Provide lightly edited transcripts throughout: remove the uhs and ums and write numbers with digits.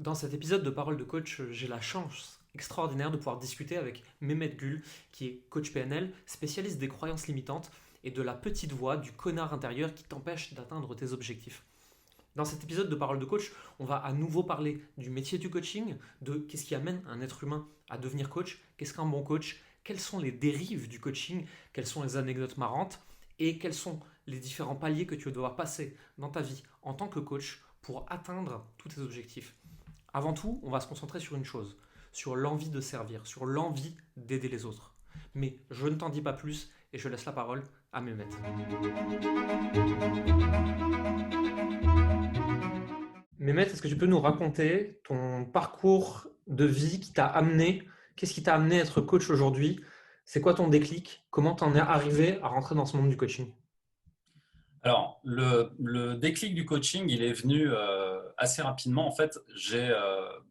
Dans cet épisode de Parole de coach, j'ai la chance extraordinaire de pouvoir discuter avec Mehmet Gül, qui est coach PNL, spécialiste des croyances limitantes et de la petite voix du connard intérieur qui t'empêche d'atteindre tes objectifs. Dans cet épisode de Parole de coach, on va à nouveau parler du métier du coaching, de qu'est-ce qui amène un être humain à devenir coach, qu'est-ce qu'un bon coach, quelles sont les dérives du coaching, quelles sont les anecdotes marrantes et quels sont les différents paliers que tu vas devoir passer dans ta vie en tant que coach pour atteindre tous tes objectifs. Avant tout, on va se concentrer sur une chose, sur l'envie de servir, sur l'envie d'aider les autres. Mais je ne t'en dis pas plus et je laisse la parole à Mehmet. Mehmet, est-ce que tu peux nous raconter ton parcours de vie qui t'a amené, qu'est-ce qui t'a amené à être coach aujourd'hui? C'est quoi ton déclic? Comment t'en es arrivé à rentrer dans ce monde du coaching? Alors, le déclic du coaching, il est venu assez rapidement. En fait,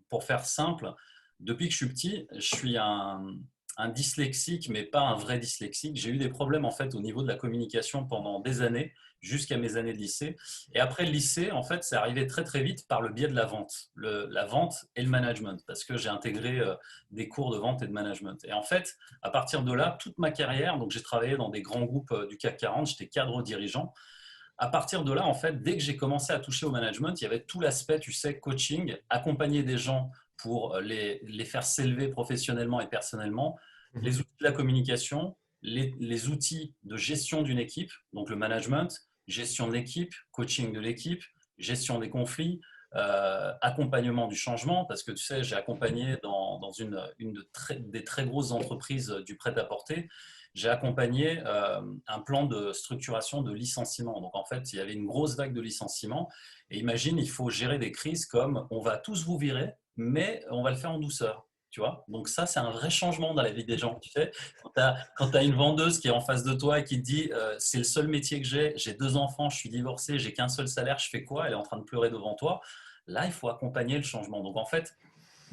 pour faire simple, depuis que je suis petit, je suis un dyslexique, mais pas un vrai dyslexique. J'ai eu des problèmes en fait au niveau de la communication pendant des années, jusqu'à mes années de lycée. Et après le lycée, en fait, c'est arrivé très très vite par le biais de la vente, la vente et le management, parce que j'ai intégré des cours de vente et de management. Et en fait, à partir de là, toute ma carrière, donc j'ai travaillé dans des grands groupes du CAC 40, j'étais cadre dirigeant. À partir de là, en fait, dès que j'ai commencé à toucher au management, il y avait tout l'aspect, tu sais, coaching, accompagner des gens pour les faire s'élever professionnellement et personnellement, les Mhm. outils de la communication, les outils de gestion d'une équipe, donc le management, gestion de l'équipe, coaching de l'équipe, gestion des conflits, accompagnement du changement, parce que tu sais, j'ai accompagné dans des très grosses entreprises du prêt-à-porter, j'ai accompagné un plan de structuration de licenciement. Donc en fait, il y avait une grosse vague de licenciements. Et imagine, il faut gérer des crises comme on va tous vous virer, mais on va le faire en douceur. Tu vois, donc ça, c'est un vrai changement dans la vie des gens. Tu sais, quand tu as une vendeuse qui est en face de toi et qui te dit c'est le seul métier que j'ai 2 enfants, je suis divorcé, j'ai qu'un seul salaire, je fais quoi? Elle est en train de pleurer devant toi. Là, il faut accompagner le changement. Donc en fait,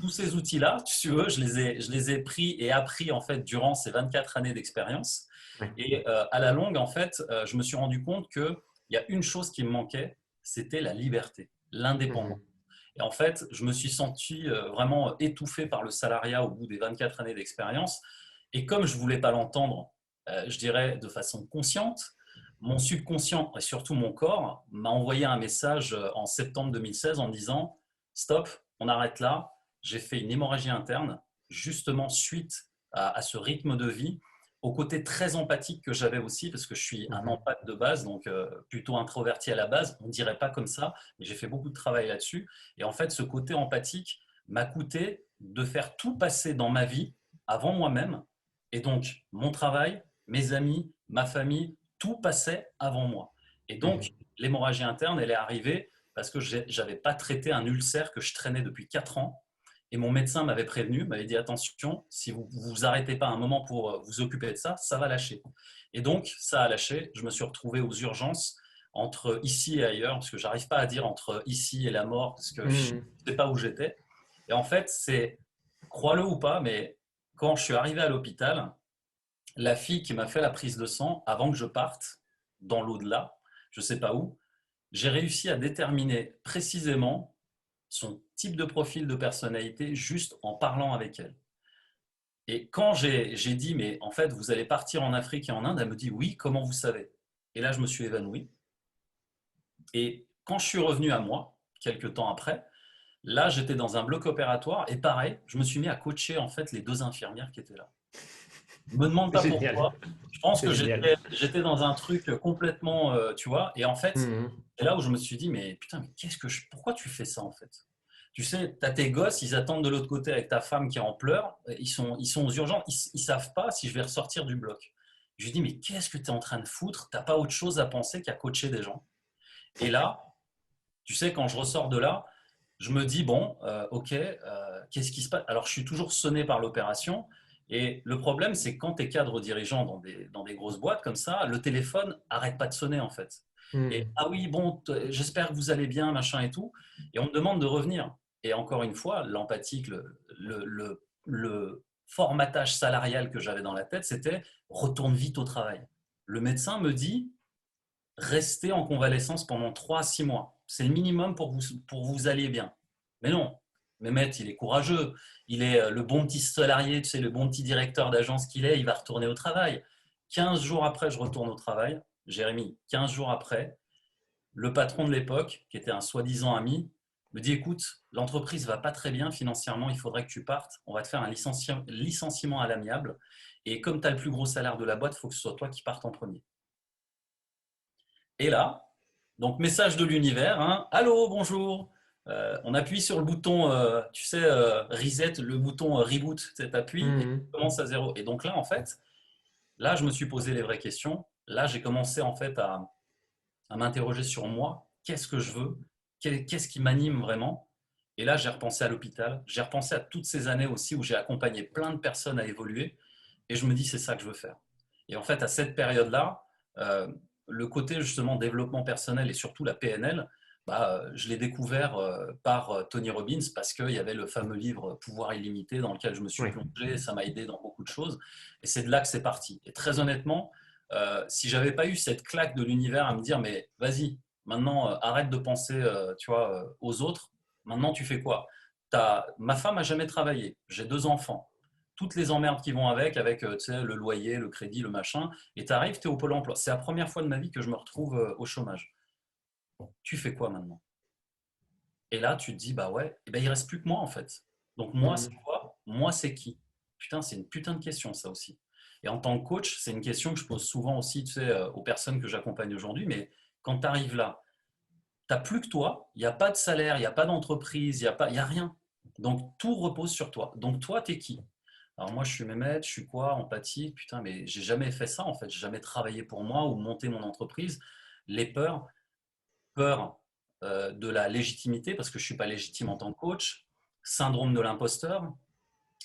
tous ces outils-là, si tu veux, je les ai pris et appris en fait durant ces 24 années d'expérience. Ouais. Et à la longue, en fait, je me suis rendu compte qu'il y a une chose qui me manquait, c'était la liberté, l'indépendance. Mhm. Et en fait, je me suis senti vraiment étouffé par le salariat au bout des 24 années d'expérience. Et comme je ne voulais pas l'entendre, je dirais de façon consciente, mon subconscient et surtout mon corps m'a envoyé un message en septembre 2016 en me disant stop, on arrête là. J'ai fait une hémorragie interne, justement suite à ce rythme de vie, au côté très empathique que j'avais aussi, parce que je suis un Mhm. empathe de base, donc plutôt introverti à la base. On ne dirait pas comme ça, mais j'ai fait beaucoup de travail là-dessus. Et en fait, ce côté empathique m'a coûté de faire tout passer dans ma vie avant moi-même. Et donc, mon travail, mes amis, ma famille, tout passait avant moi. Et donc, Mhm. l'hémorragie interne, elle est arrivée parce que je n'avais pas traité un ulcère que je traînais depuis 4 ans. Et mon médecin m'avait prévenu, m'avait dit attention, si vous ne vous arrêtez pas un moment pour vous occuper de ça, ça va lâcher. Et donc, ça a lâché. Je me suis retrouvé aux urgences entre ici et ailleurs, parce que j'arrive pas à dire entre ici et la mort, parce que je Mhm. ne sais pas où j'étais. Et en fait, crois-le ou pas, mais quand je suis arrivé à l'hôpital, la fille qui m'a fait la prise de sang, avant que je parte dans l'au-delà, je ne sais pas où, j'ai réussi à déterminer précisément son type de profil de personnalité juste en parlant avec elle. Et quand j'ai dit, mais en fait, vous allez partir en Afrique et en Inde, elle me dit, oui, comment vous savez? Et là, je me suis évanoui. Et quand je suis revenu à moi, quelques temps après, là, j'étais dans un bloc opératoire et pareil, je me suis mis à coacher en fait les 2 infirmières qui étaient là. Me demande C'est pas génial. pourquoi. Je pense C'est que génial. j'étais dans un truc complètement, tu vois. Et en fait, Mhm. c'est là où je me suis dit, mais putain, mais pourquoi tu fais ça en fait? Tu sais, tu as tes gosses, ils attendent de l'autre côté avec ta femme qui est en pleurs, ils sont aux urgences, ils savent pas si je vais ressortir du bloc. Je lui dis, mais qu'est-ce que tu es en train de foutre? T'as pas autre chose à penser qu'à coacher des gens. Et là, tu sais, quand je ressors de là, je me dis, bon, ok, qu'est-ce qui se passe? Alors, je suis toujours sonné par l'opération. Et le problème, c'est que quand tu es cadre dirigeant dans des grosses boîtes comme ça, le téléphone arrête pas de sonner en fait. Et Mhm. ah oui, bon, j'espère que vous allez bien, machin et tout. Et on me demande de revenir. Et encore une fois, l'empathique, le formatage salarial que j'avais dans la tête, c'était retourne vite au travail. Le médecin me dit, rester en convalescence pendant 3 à 6 mois. C'est le minimum pour vous alliez bien. Mais non. Mehmet, il est courageux, il est le bon petit salarié, tu sais, le bon petit directeur d'agence qu'il est, il va retourner au travail. 15 jours après, je retourne au travail. Jérémy, 15 jours après, le patron de l'époque, qui était un soi-disant ami, me dit, écoute, l'entreprise va pas très bien financièrement, il faudrait que tu partes, on va te faire un licenciement à l'amiable, et comme tu as le plus gros salaire de la boîte, il faut que ce soit toi qui partes en premier. Et là, donc message de l'univers, hein, allô, bonjour. On appuie sur le bouton, tu sais, reset, le bouton reboot, tu appuies et tu Mhm. commences à zéro. Et donc là, en fait, là, je me suis posé les vraies questions. Là, j'ai commencé en fait à m'interroger sur moi. Qu'est-ce que je veux? Qu'est-ce qui m'anime vraiment? Et là, j'ai repensé à l'hôpital. J'ai repensé à toutes ces années aussi où j'ai accompagné plein de personnes à évoluer. Et je me dis, c'est ça que je veux faire. Et en fait, à cette période-là, euh, le côté justement développement personnel et surtout la PNL, je l'ai découvert par Tony Robbins parce qu'il y avait le fameux livre Pouvoir illimité dans lequel je me suis Oui. plongé. Ça m'a aidé dans beaucoup de choses. Et c'est de là que c'est parti. Et très honnêtement, si j'avais pas eu cette claque de l'univers à me dire, mais vas-y, maintenant arrête de penser, tu vois, aux autres. Maintenant, tu fais quoi? Ma femme a jamais travaillé. J'ai 2 enfants. Toutes les emmerdes qui vont avec tu sais, le loyer, le crédit, le machin. Et tu arrives, tu es au Pôle emploi. C'est la première fois de ma vie que je me retrouve au chômage. Tu fais quoi maintenant? Et là, tu te dis, bah ouais, eh ben, il reste plus que moi en fait. Donc moi, c'est Mhm. quoi? Moi, c'est qui? Putain, c'est une putain de question ça aussi. Et en tant que coach, c'est une question que je pose souvent aussi, tu sais, aux personnes que j'accompagne aujourd'hui. Mais quand tu arrives là, tu n'as plus que toi, il n'y a pas de salaire, il n'y a pas d'entreprise, il y a rien. Donc tout repose sur toi. Donc toi, tu es qui? Alors moi, je suis Mehmet, je suis quoi? Empathique, putain, mais j'ai jamais fait ça en fait. J'ai jamais travaillé pour moi ou monté mon entreprise. Les peurs, peur de la légitimité, parce que je ne suis pas légitime en tant que coach, syndrome de l'imposteur,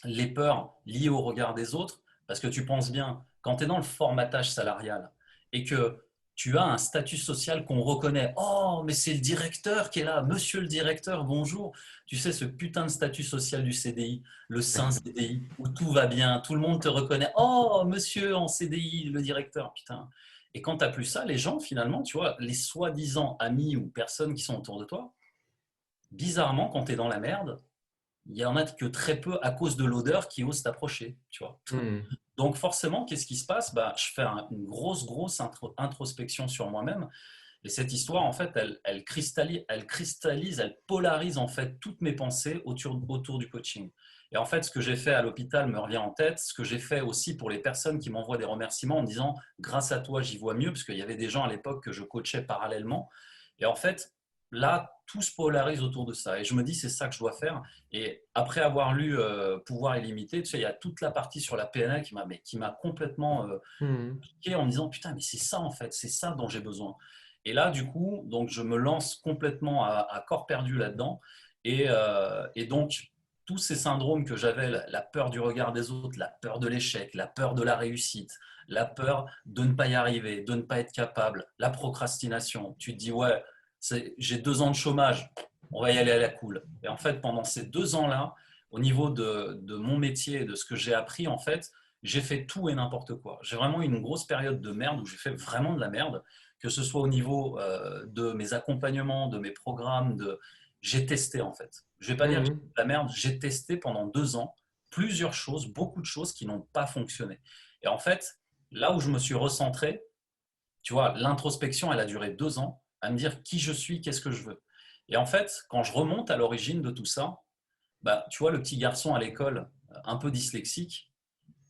les peurs liées au regard des autres, parce que tu penses bien, quand tu es dans le formatage salarial et que tu as un statut social qu'on reconnaît, oh, mais c'est le directeur qui est là, monsieur le directeur, bonjour, tu sais, ce putain de statut social du CDI, le saint CDI, où tout va bien, tout le monde te reconnaît, oh, monsieur en CDI, le directeur, putain. Et quand tu n'as plus ça, les gens, finalement, tu vois, les soi-disant amis ou personnes qui sont autour de toi, bizarrement, quand tu es dans la merde, il y en a que très peu à cause de l'odeur qui osent t'approcher, tu vois. Mhm. Donc forcément, qu'est-ce qui se passe? Je fais une grosse introspection sur moi-même. Et cette histoire, en fait, elle polarise en fait toutes mes pensées autour du coaching. Et en fait, ce que j'ai fait à l'hôpital me revient en tête. Ce que j'ai fait aussi pour les personnes qui m'envoient des remerciements en disant, grâce à toi, j'y vois mieux, parce qu'il y avait des gens à l'époque que je coachais parallèlement. Et en fait, là, tout se polarise autour de ça. Et je me dis, c'est ça que je dois faire. Et après avoir lu Pouvoir illimité, tu sais, il y a toute la partie sur la PNL qui m'a complètement Mhm. piqué en me disant, putain, mais c'est ça en fait, c'est ça dont j'ai besoin. Et là, du coup, donc je me lance complètement à corps perdu là-dedans. Et donc, tous ces syndromes que j'avais, la peur du regard des autres, la peur de l'échec, la peur de la réussite, la peur de ne pas y arriver, de ne pas être capable, la procrastination. Tu te dis, ouais, j'ai 2 ans de chômage, on va y aller à la cool. Et en fait, pendant ces 2 ans-là, au niveau de mon métier et de ce que j'ai appris, en fait, j'ai fait tout et n'importe quoi. J'ai vraiment eu une grosse période de merde où j'ai fait vraiment de la merde, que ce soit au niveau de mes accompagnements, de mes programmes, j'ai testé en fait. Je vais pas dire que j'ai fait Mhm. de la merde, j'ai testé pendant 2 ans plusieurs choses, beaucoup de choses qui n'ont pas fonctionné. Et en fait, là où je me suis recentré, tu vois, l'introspection, elle a duré 2 ans à me dire qui je suis, qu'est-ce que je veux. Et en fait, quand je remonte à l'origine de tout ça, tu vois, le petit garçon à l'école, un peu dyslexique,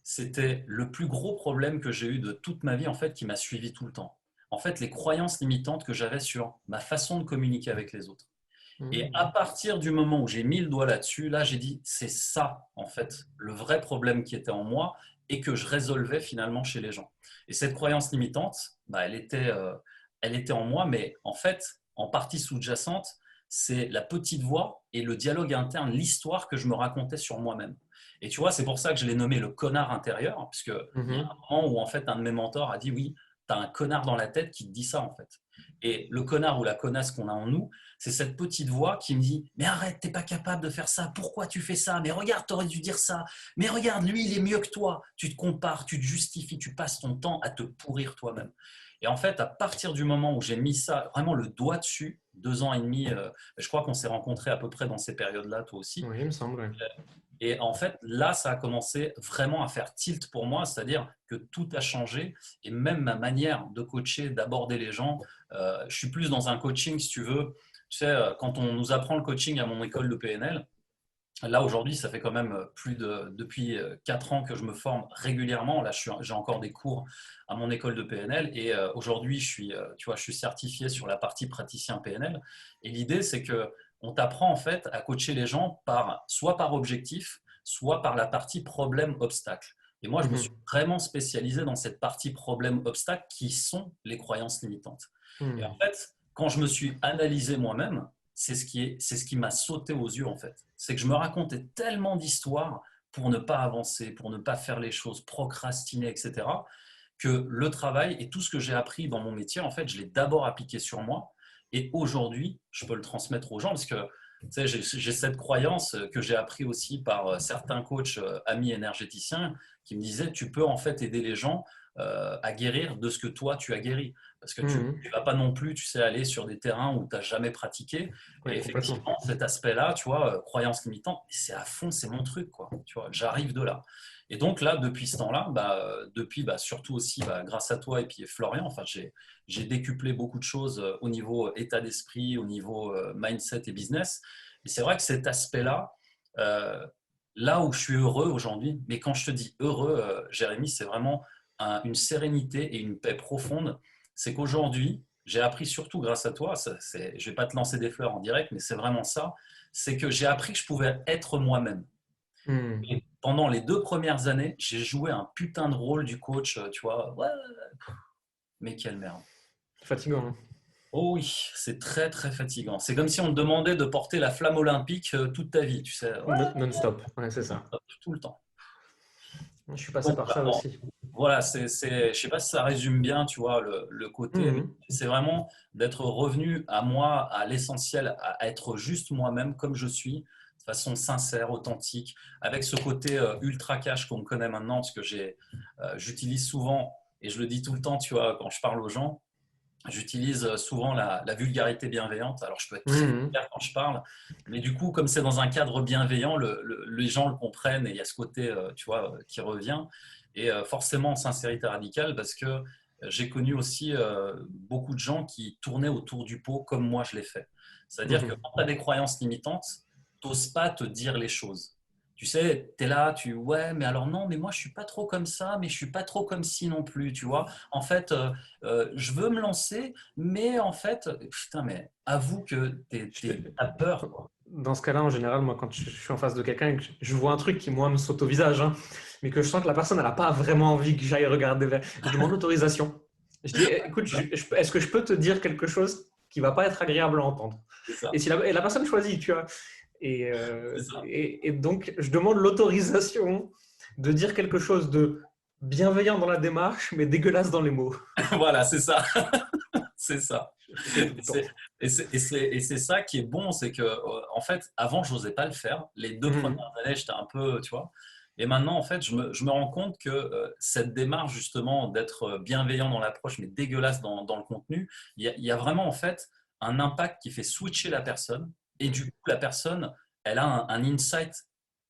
c'était le plus gros problème que j'ai eu de toute ma vie, en fait, qui m'a suivi tout le temps. En fait, les croyances limitantes que j'avais sur ma façon de communiquer avec les autres. Et à Mhm. partir du moment où j'ai mis le doigt là-dessus, là, j'ai dit, c'est ça, en fait, le vrai problème qui était en moi et que je résolvais finalement chez les gens. Et cette croyance limitante, elle était en moi, mais en fait, en partie sous-jacente, c'est la petite voix et le dialogue interne, l'histoire que je me racontais sur moi-même. Et tu vois, c'est pour ça que je l'ai nommé le connard intérieur, puisque il y a Mhm. un moment où en fait un de mes mentors a dit oui, tu as un connard dans la tête qui te dit ça en fait. Et le connard ou la connasse qu'on a en nous, c'est cette petite voix qui me dit mais arrête, t'es pas capable de faire ça, pourquoi tu fais ça, mais regarde, t'aurais dû dire ça, mais regarde, lui il est mieux que toi. Tu te compares, tu te justifies, tu passes ton temps à te pourrir toi-même. Et en fait, à partir du moment où j'ai mis ça, vraiment le doigt dessus, 2 ans et demi, je crois qu'on s'est rencontrés à peu près dans ces périodes-là, toi aussi. Oui, il me semble. Ouais. Et en fait, là, ça a commencé vraiment à faire tilt pour moi, c'est-à-dire que tout a changé et même ma manière de coacher, d'aborder les gens. Je suis plus dans un coaching, si tu veux. Tu sais, quand on nous apprend le coaching à mon école de PNL, là aujourd'hui, ça fait quand même depuis 4 ans que je me forme régulièrement. Là, j'ai encore des cours à mon école de PNL et aujourd'hui, tu vois, je suis certifié sur la partie praticien PNL. Et l'idée, c'est que on t'apprend en fait à coacher les gens soit par objectif, soit par la partie problème-obstacle. Et moi, je me suis Mhm. vraiment spécialisé dans cette partie problème-obstacle qui sont les croyances limitantes. Et en Mhm. fait, quand je me suis analysé moi-même, c'est ce qui m'a sauté aux yeux en fait. C'est que je me racontais tellement d'histoires pour ne pas avancer, pour ne pas faire les choses, procrastiner, etc., que le travail et tout ce que j'ai appris dans mon métier, en fait, je l'ai d'abord appliqué sur moi. Et aujourd'hui, je peux le transmettre aux gens parce que tu sais, j'ai cette croyance que j'ai appris aussi par certains coachs amis énergéticiens qui me disaient, tu peux en fait aider les gens à guérir de ce que toi, tu as guéri. Parce que tu Mhm. ne vas pas non plus, tu sais, aller sur des terrains où tu n'as jamais pratiqué. Et Ouais, complètement. effectivement, cet aspect-là, tu vois, croyance limitante, c'est à fond, c'est mon truc, quoi. Tu vois, j'arrive de là. Et donc là, depuis ce temps-là, surtout aussi grâce à toi et puis Florian, enfin, j'ai décuplé beaucoup de choses au niveau état d'esprit, au niveau mindset et business. Et c'est vrai que cet aspect-là, euh, là où je suis heureux aujourd'hui, mais quand je te dis heureux, Jérémy, c'est vraiment une sérénité et une paix profonde. C'est qu'aujourd'hui, j'ai appris surtout grâce à toi, je ne vais pas te lancer des fleurs en direct, mais c'est vraiment ça, c'est que j'ai appris que je pouvais être moi-même. Mhm. Et pendant les 2 premières années, j'ai joué un putain de rôle du coach, tu vois. Ouais, mais quelle merde. Fatigant. Hein. Oh oui, c'est très très fatigant. C'est comme si on te demandait de porter la flamme olympique toute ta vie, tu sais. Ouais, Non-stop. Ouais, c'est ça. tout le temps. Je suis passé Donc, par ça bon, aussi. voilà, je sais pas si ça résume bien, tu vois, le côté, mais Mhm. c'est vraiment d'être revenu à moi, à l'essentiel, à être juste moi-même comme je suis, de façon sincère, authentique, avec ce côté ultra cash qu'on me connaît maintenant, parce que j'utilise souvent, et je le dis tout le temps, tu vois, quand je parle aux gens, j'utilise souvent la vulgarité bienveillante. Alors, je peux être très Mhm. vulgaire quand je parle, mais du coup, comme c'est dans un cadre bienveillant, les gens le comprennent et il y a ce côté, tu vois, qui revient. Et forcément, en sincérité radicale, parce que j'ai connu aussi beaucoup de gens qui tournaient autour du pot comme moi je l'ai fait. C'est-à-dire que Mhm. quand tu as des croyances limitantes, tu n'oses pas te dire les choses. Tu sais, tu es là, ouais, mais alors non, mais moi je suis pas trop comme ça, mais je suis pas trop comme ci non plus, tu vois. En fait, je veux me lancer, mais en fait, putain, mais avoue que t'as peur, quoi. Dans ce cas-là, en général, moi, quand je suis en face de quelqu'un et que je vois un truc qui, moi, me saute au visage, hein, mais que je sens que la personne, elle n'a pas vraiment envie que j'aille regarder vers, je demande l'autorisation. Je dis, écoute, C'est ça, est-ce que je peux te dire quelque chose qui va pas être agréable à entendre? c'est ça, Et si et la personne choisit, tu vois. c'est ça. Et donc, je demande l'autorisation de dire quelque chose de bienveillant dans la démarche, mais dégueulasse dans les mots. Voilà, c'est ça, c'est ça. Je fais ça tout Et le temps. c'est et c'est ça qui est bon, c'est que en fait, avant, je n'osais pas le faire. Les deux Mhm. premières années, j'étais un peu, tu vois. Et maintenant, en fait, je me rends compte que cette démarche, justement, d'être bienveillant dans l'approche, mais dégueulasse dans le contenu, il y a vraiment, en fait, un impact qui fait switcher la personne. Et du coup, la personne, elle a un insight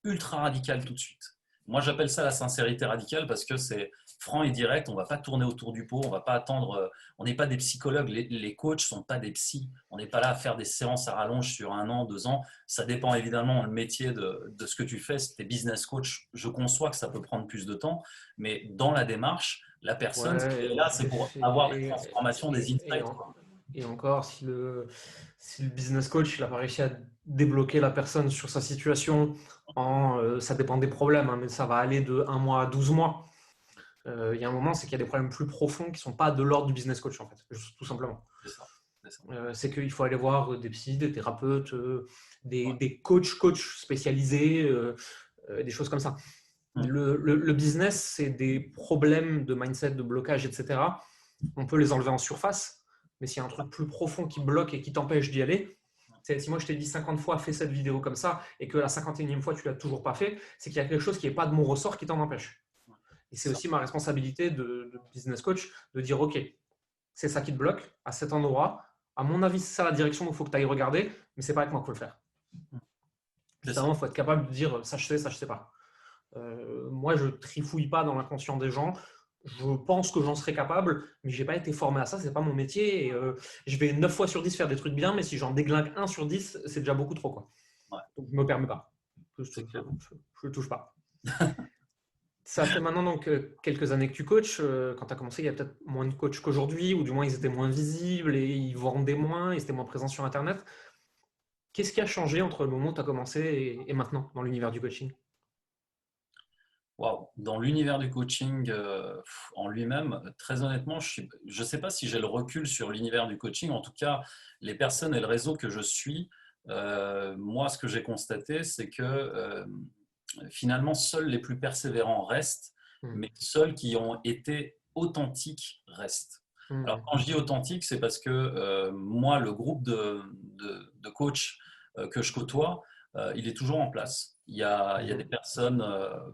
ultra radical tout de suite. Moi, j'appelle ça la sincérité radicale parce que c'est franc et direct. On ne va pas tourner autour du pot. On va pas attendre. On n'est pas des psychologues. Les coachs ne sont pas des psys. On n'est pas là à faire des séances à rallonge sur 1 an, 2 ans. Ça dépend évidemment le métier de ce que tu fais. Si tu es business coach, je conçois que ça peut prendre plus de temps. Mais dans la démarche, la personne, ce qui Ouais, est là, c'est pour avoir des transformations, des insights, quoi. et encore, si le business coach n'a pas réussi à débloquer la personne sur sa situation, ça dépend des problèmes, hein, mais ça va aller de 1 mois à 12 mois. Il y a un moment, c'est qu'il y a des problèmes plus profonds qui ne sont pas de l'ordre du business coach, en fait, tout simplement. C'est ça. C'est ça. C'est qu'il faut aller voir des psys, des thérapeutes, Ouais. des coachs spécialisés, des choses comme ça. Mm. Le business, c'est des problèmes de mindset, de blocage, etc. On peut les enlever en surface, mais s'il y a un truc plus profond qui bloque et qui t'empêche d'y aller, si moi je t'ai dit 50 fois fais cette vidéo comme ça et que la 51e fois tu l'as toujours pas fait, c'est qu'il y a quelque chose qui n'est pas de mon ressort qui t'en empêche. Et c'est C'est ça. aussi ma responsabilité de business coach de dire ok, c'est ça qui te bloque à cet endroit. À mon avis, c'est ça la direction où il faut que tu ailles regarder, mais c'est pas avec moi qu'il faut le faire. C'est Juste ça. avant, il faut être capable de dire ça je sais pas. Moi, je trifouille pas dans l'inconscient des gens. Je pense que j'en serais capable, mais j'ai pas été formé à ça, c'est pas mon métier. Et, je vais 9 fois sur 10 faire des trucs bien, mais si j'en déglingue 1 sur 10, c'est déjà beaucoup trop, quoi. Ouais, Donc je me permets pas. c'est clair. Je touche pas. Ça fait maintenant donc quelques années que tu coaches. Quand tu as commencé, il y a peut-être moins de coachs qu'aujourd'hui, ou du moins ils étaient moins visibles et ils vendaient moins, ils étaient moins présents sur Internet. Qu'est-ce qui a changé entre le moment où tu as commencé et maintenant dans l'univers du coaching? Waouh. Dans l'univers du coaching en lui-même, très honnêtement, je ne sais pas si j'ai le recul sur l'univers du coaching. En tout cas, les personnes et le réseau que je suis, moi, ce que j'ai constaté, c'est que finalement, seuls les plus persévérants restent, Hmm. mais seuls qui ont été authentiques restent. Alors, Hmm. quand je dis authentique, c'est parce que moi, le groupe de coachs que je côtoie, il est toujours en place. Il y a des Hmm. personnes,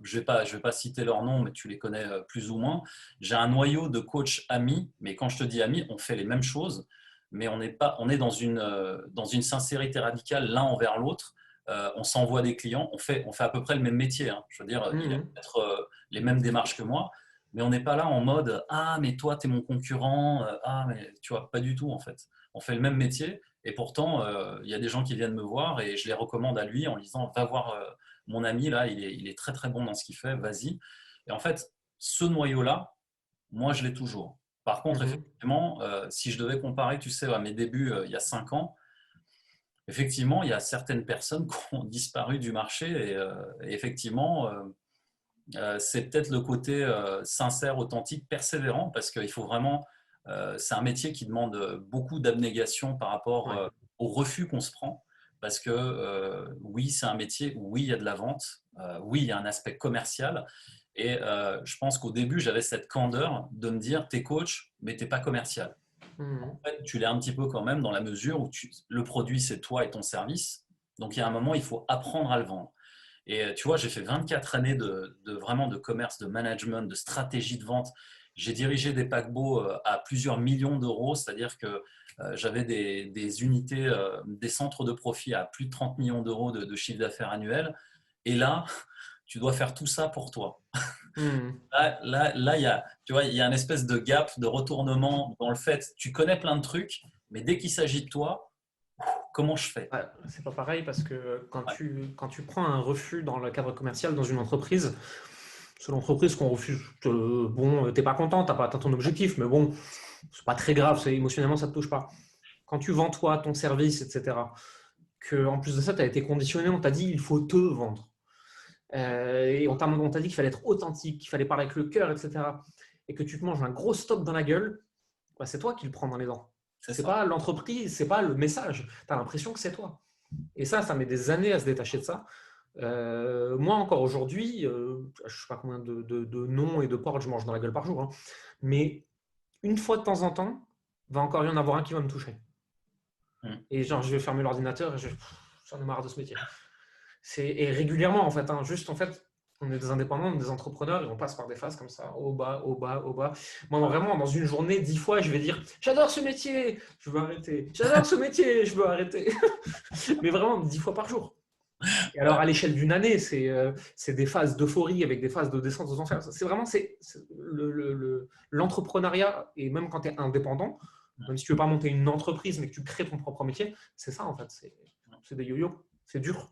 je vais pas citer leur nom, mais tu les connais plus ou moins. J'ai un noyau de coachs amis, mais quand je te dis amis, on fait les mêmes choses, mais on est dans une sincérité radicale l'un envers l'autre. On s'envoie des clients, on fait à peu près le même métier, hein. Je veux dire, il a Hmm. peut-être les mêmes démarches que moi, mais on n'est pas là en mode ah, mais toi, tu es mon concurrent. Ah, mais tu vois, pas du tout en fait. On fait le même métier et pourtant, il y a des gens qui viennent me voir et je les recommande à lui en lui disant va voir mon ami là, il est très très bon dans ce qu'il fait, vas-y. Et en fait, ce noyau-là, moi, je l'ai toujours. Par contre, Hmm. effectivement, si je devais comparer, tu sais, à mes débuts il y a 5 ans, effectivement, il y a certaines personnes qui ont disparu du marché et effectivement, c'est peut-être le côté sincère, authentique, persévérant, parce qu'il faut vraiment, c'est un métier qui demande beaucoup d'abnégation par rapport Ouais. au refus qu'on se prend, parce que oui, c'est un métier où oui, il y a de la vente, oui, il y a un aspect commercial, et je pense qu'au début, j'avais cette candeur de me dire, t'es coach, mais t'es pas commercial. Hmm. En fait, tu l'es un petit peu quand même dans la mesure où le produit, c'est toi et ton service, donc il y a un moment, il faut apprendre à le vendre. Et tu vois, j'ai fait 24 années vraiment de commerce, de management, de stratégie de vente. J'ai dirigé des paquebots à plusieurs millions d'euros, c'est-à-dire que j'avais des unités, des centres de profit à plus de 30 millions d'euros de chiffre d'affaires annuel. Et là, tu dois faire tout ça pour toi. Hmm. Là, tu vois, il y a une espèce de gap, de retournement dans le fait, tu connais plein de trucs, mais dès qu'il s'agit de toi, comment je fais? Ouais, c'est pas pareil parce que Ouais, quand tu prends un refus dans le cadre commercial dans une entreprise, c'est l'entreprise qu'on refuse. Bon, t'es pas content, t'as pas atteint ton objectif, mais bon, c'est pas très grave, émotionnellement ça te touche pas. Quand tu vends toi, ton service, etc., que en plus de ça, tu as été conditionné, on t'a dit il faut te vendre. Et on t'a dit qu'il fallait être authentique, qu'il fallait parler avec le cœur, etc. Et que tu te manges un gros stop dans la gueule, bah, c'est toi qui le prends dans les dents. c'est C'est ça. pas l'entreprise, c'est pas le message. Tu as l'impression que c'est toi. Et ça met des années à se détacher de ça. Moi, encore aujourd'hui, je ne sais pas combien de noms et de portes je mange dans la gueule par jour, hein, mais une fois de temps en temps, va encore y en avoir un qui va me toucher. Mm. Et genre, je vais fermer l'ordinateur et j'en ai marre de ce métier. Et régulièrement, en fait, hein, juste en fait, on est des indépendants, on est des entrepreneurs et on passe par des phases comme ça, au bas, au bas, au bas. Moi, vraiment, dans une journée, 10 fois, je vais dire j'adore ce métier, je veux arrêter. J'adore ce métier, je veux arrêter. Mais vraiment, 10 fois par jour. Et alors, Ouais. à l'échelle d'une année, c'est des phases d'euphorie avec des phases de descente aux enfers. C'est vraiment l'entrepreneuriat, et même quand tu es indépendant, même si tu ne veux pas monter une entreprise, mais que tu crées ton propre métier, c'est ça en fait. C'est des yo-yo, c'est dur.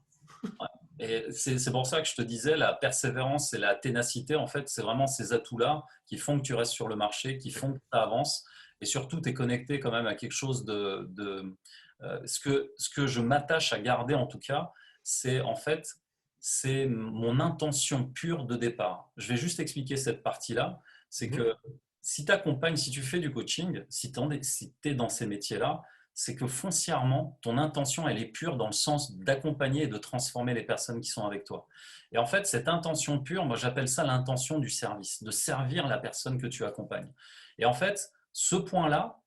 Et c'est pour ça que je te disais, la persévérance et la ténacité, en fait, c'est vraiment ces atouts-là qui font que tu restes sur le marché, qui font que tu avances. Et surtout, tu es connecté quand même à quelque chose ce que je m'attache à garder, en tout cas, c'est en fait, c'est mon intention pure de départ. Je vais juste expliquer cette partie-là. C'est Mhm. que si tu accompagnes, si tu fais du coaching, si tu es dans ces métiers-là, c'est que foncièrement, ton intention, elle est pure dans le sens d'accompagner et de transformer les personnes qui sont avec toi. Et en fait, cette intention pure, moi j'appelle ça l'intention du service, de servir la personne que tu accompagnes. Et en fait, ce point-là,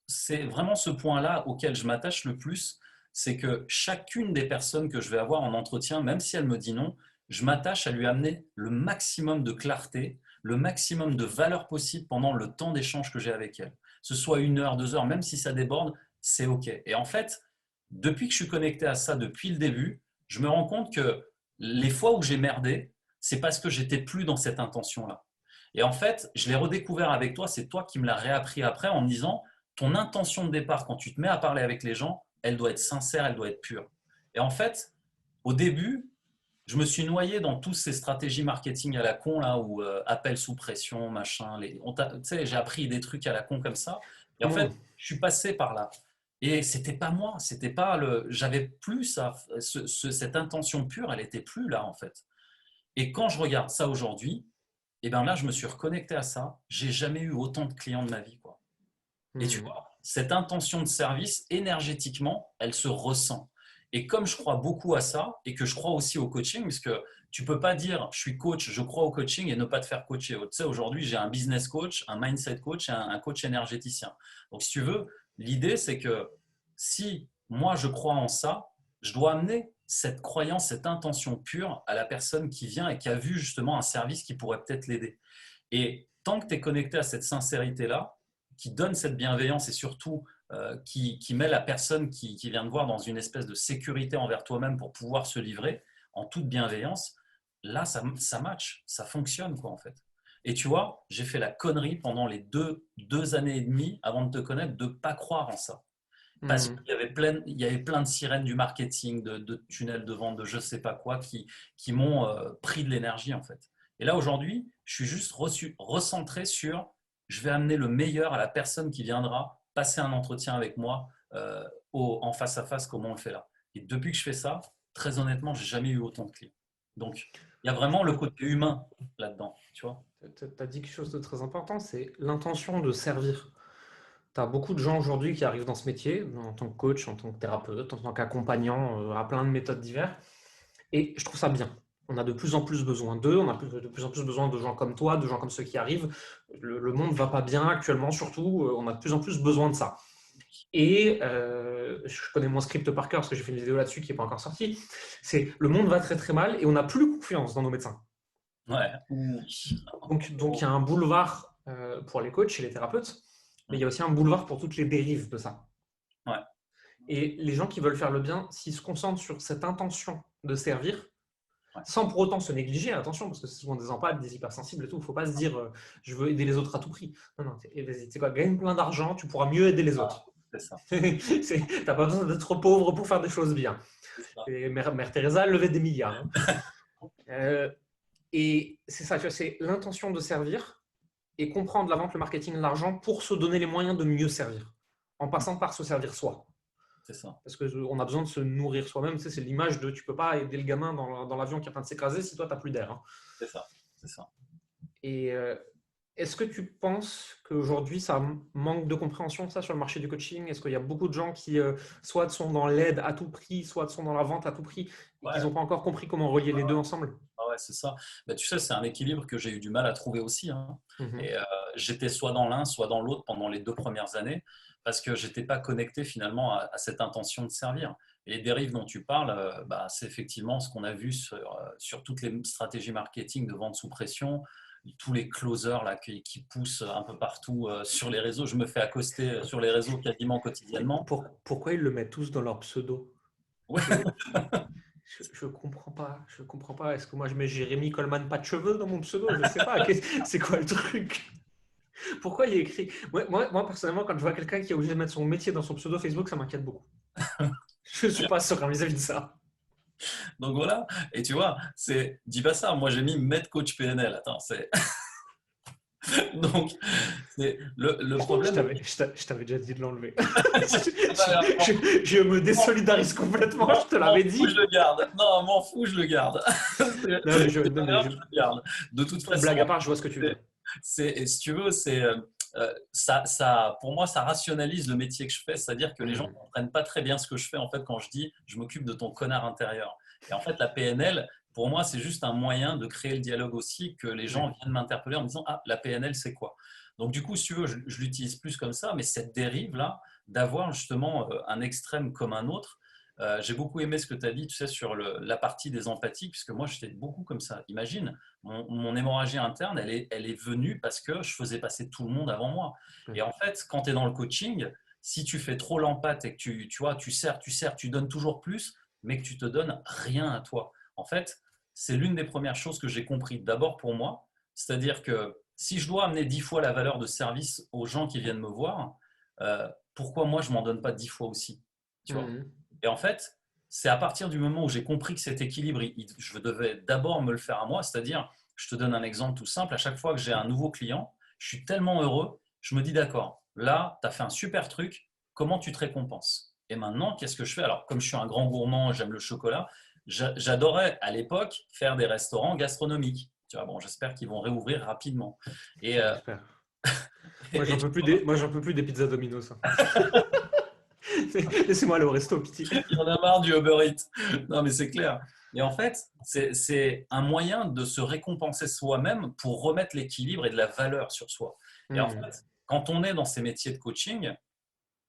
c'est vraiment ce point-là auquel je m'attache le plus, c'est que chacune des personnes que je vais avoir en entretien, même si elle me dit non, je m'attache à lui amener le maximum de clarté, le maximum de valeur possible pendant le temps d'échange que j'ai avec elle. ce soit 1 heure, 2 heures, même si ça déborde, c'est OK. Et en fait, depuis que je suis connecté à ça depuis le début, je me rends compte que les fois où j'ai merdé, c'est parce que j'étais plus dans cette intention-là. Et en fait, je l'ai redécouvert avec toi, c'est toi qui me l'as réappris après en me disant, ton intention de départ quand tu te mets à parler avec les gens, elle doit être sincère, elle doit être pure. Et en fait, au début, je me suis noyé dans toutes ces stratégies marketing à la con, là, où appel sous pression, machin. Tu sais, j'ai appris des trucs à la con comme ça. Et en fait, Mmh. je suis passé par là. Et c'était pas moi, c'était pas le. J'avais plus ça, cette intention pure, elle était plus là, en fait. Et quand je regarde ça aujourd'hui, et ben là, je me suis reconnecté à ça. J'ai jamais eu autant de clients de ma vie, quoi. Et tu Mmh. vois, cette intention de service, énergétiquement, elle se ressent. Et comme je crois beaucoup à ça, et que je crois aussi au coaching, parce que tu peux pas dire je suis coach, je crois au coaching et ne pas te faire coacher. Tu sais, aujourd'hui, j'ai un business coach, un mindset coach et un coach énergéticien. Donc, si tu veux, l'idée, c'est que si moi, je crois en ça, je dois amener cette croyance, cette intention pure à la personne qui vient et qui a vu justement un service qui pourrait peut-être l'aider. Et tant que tu es connecté à cette sincérité-là, qui donne cette bienveillance et surtout qui met la personne qui vient de voir dans une espèce de sécurité envers toi-même pour pouvoir se livrer en toute bienveillance, là, ça match, ça fonctionne, quoi, en fait. Et tu vois, j'ai fait la connerie pendant les deux années et demie avant de te connaître de ne pas croire en ça. Parce Mmh. il y avait plein de sirènes du marketing, de tunnels de vente, de je ne sais pas quoi, qui m'ont pris de l'énergie, en fait. Et là, aujourd'hui, je suis juste recentré sur je vais amener le meilleur à la personne qui viendra passer un entretien avec moi en face à face, comme on le fait là. Et depuis que je fais ça, très honnêtement, j'ai jamais eu autant de clients. Donc, il y a vraiment le côté humain là-dedans, tu vois. Tu as dit quelque chose de très important, c'est l'intention de servir. Tu as beaucoup de gens aujourd'hui qui arrivent dans ce métier, en tant que coach, en tant que thérapeute, en tant qu'accompagnant, à plein de méthodes diverses. Et je trouve ça bien. On a de plus en plus besoin d'eux, on a de plus en plus besoin de gens comme toi, de gens comme ceux qui arrivent. Le monde ne va pas bien actuellement, surtout, on a de plus en plus besoin de ça. Et je connais mon script par cœur parce que j'ai fait une vidéo là-dessus qui n'est pas encore sortie. C'est le monde va très très mal et on n'a plus confiance dans nos médecins. Ouais. Ouh. Donc il y a un boulevard pour les coachs et les thérapeutes, mais il y a aussi un boulevard pour toutes les dérives de ça. Ouais. Et les gens qui veulent faire le bien, s'ils se concentrent sur cette intention de servir, Ouais. sans pour autant se négliger, attention, parce que c'est souvent des empathes, des hypersensibles et tout, il ne faut pas se dire je veux aider les autres à tout prix. Non, non, vas-y, tu sais quoi, gagne plein d'argent, tu pourras mieux aider les autres. C'est ça. Tu n'as pas besoin d'être pauvre pour faire des choses bien. C'est ça. Et Mère Teresa levait des milliards. Hein. Et c'est ça, tu vois, c'est l'intention de servir et comprendre la vente, le marketing, l'argent pour se donner les moyens de mieux servir, en passant par se servir soi. C'est ça. Parce qu'on a besoin de se nourrir soi-même. Tu sais, c'est l'image de tu ne peux pas aider le gamin dans l'avion qui est en train de s'écraser si toi, tu n'as plus d'air. Hein. C'est ça. C'est ça. Et est-ce que tu penses qu'aujourd'hui, ça manque de compréhension, ça, sur le marché du coaching? Est-ce qu'il y a beaucoup de gens qui, soit sont dans l'aide à tout prix, soit sont dans la vente à tout prix, et qu'ils Ouais. n'ont pas encore compris comment relier les deux ensemble? Ah ouais, c'est ça. Bah, tu sais, c'est un équilibre que j'ai eu du mal à trouver aussi, hein. Mhm. Et j'étais soit dans l'un, soit dans l'autre pendant les 2 premières années, parce que j'étais pas connecté finalement à cette intention de servir. Et les dérives dont tu parles, bah, c'est effectivement ce qu'on a vu sur toutes les stratégies marketing de vente sous pression, tous les closers là, qui poussent un peu partout sur les réseaux. Je me fais accoster sur les réseaux quasiment quotidiennement. Pourquoi ils le mettent tous dans leur pseudo? Ouais, Je comprends pas. Je comprends pas. Est-ce que moi je mets Jérémy Coleman pas de cheveux dans mon pseudo? Je sais pas. C'est quoi le truc? Pourquoi il est écrit? Moi, personnellement, quand je vois quelqu'un qui est obligé de mettre son métier dans son pseudo Facebook, ça m'inquiète beaucoup. Je suis pas serein vis-à-vis de ça. donc voilà. Et tu vois, dis pas ça. Moi, j'ai mis Maître Coach PNL. Attends, c'est. Donc, c'est le problème. Je t'avais déjà dit de l'enlever. Je Je me désolidarise complètement, je te m'en l'avais fous, dit. je le garde. Non, m'en fous, je le garde. Non, mais C'est pas grave, je le garde. De toute façon, blague à part, je vois ce que tu veux dire. si tu veux, pour moi, ça rationalise le métier que je fais. C'est-à-dire que les gens ne comprennent pas très bien ce que je fais en fait quand je dis je m'occupe de ton connard intérieur. Et en fait, la PNL, pour moi, c'est juste un moyen de créer le dialogue aussi, que les gens viennent m'interpeller en me disant ah, la PNL, c'est quoi? Donc, du coup, si tu veux, je l'utilise plus comme ça, mais cette dérive-là, d'avoir justement un extrême comme un autre, j'ai beaucoup aimé ce que tu as dit, tu sais, sur la partie des empathiques, puisque moi, j'étais beaucoup comme ça. Imagine, mon hémorragie interne, elle est venue parce que je faisais passer tout le monde avant moi. Et Ouais. en fait, quand tu es dans le coaching, si tu fais trop l'empathe et que tu vois, tu sers, tu donnes toujours plus, mais que tu te donnes rien à toi. En fait, c'est l'une des premières choses que j'ai compris d'abord pour moi, c'est-à-dire que si je dois amener 10 fois la valeur de service aux gens qui viennent me voir, pourquoi moi je m'en donne pas 10 fois aussi, tu vois? Mhm. Et en fait, c'est à partir du moment où j'ai compris que cet équilibre, je devais d'abord me le faire à moi, c'est-à-dire, je te donne un exemple tout simple, à chaque fois que j'ai un nouveau client, je suis tellement heureux, je me dis d'accord, là, tu as fait un super truc, comment tu te récompenses? Et maintenant, qu'est-ce que je fais? Alors, comme je suis un grand gourmand, j'aime le chocolat, j'adorais à l'époque faire des restaurants gastronomiques. Tu vois, bon, j'espère qu'ils vont réouvrir rapidement. Et, J'espère. Moi, et j'en tu peux plus vois, moi, j'en peux plus des pizzas Domino's, hein. Laissez-moi aller au resto, pitié. il y en a marre du Uber Eats. Non, mais c'est clair. Et en fait, c'est un moyen de se récompenser soi-même pour remettre l'équilibre et de la valeur sur soi. Et en Mhm. fait, quand on est dans ces métiers de coaching,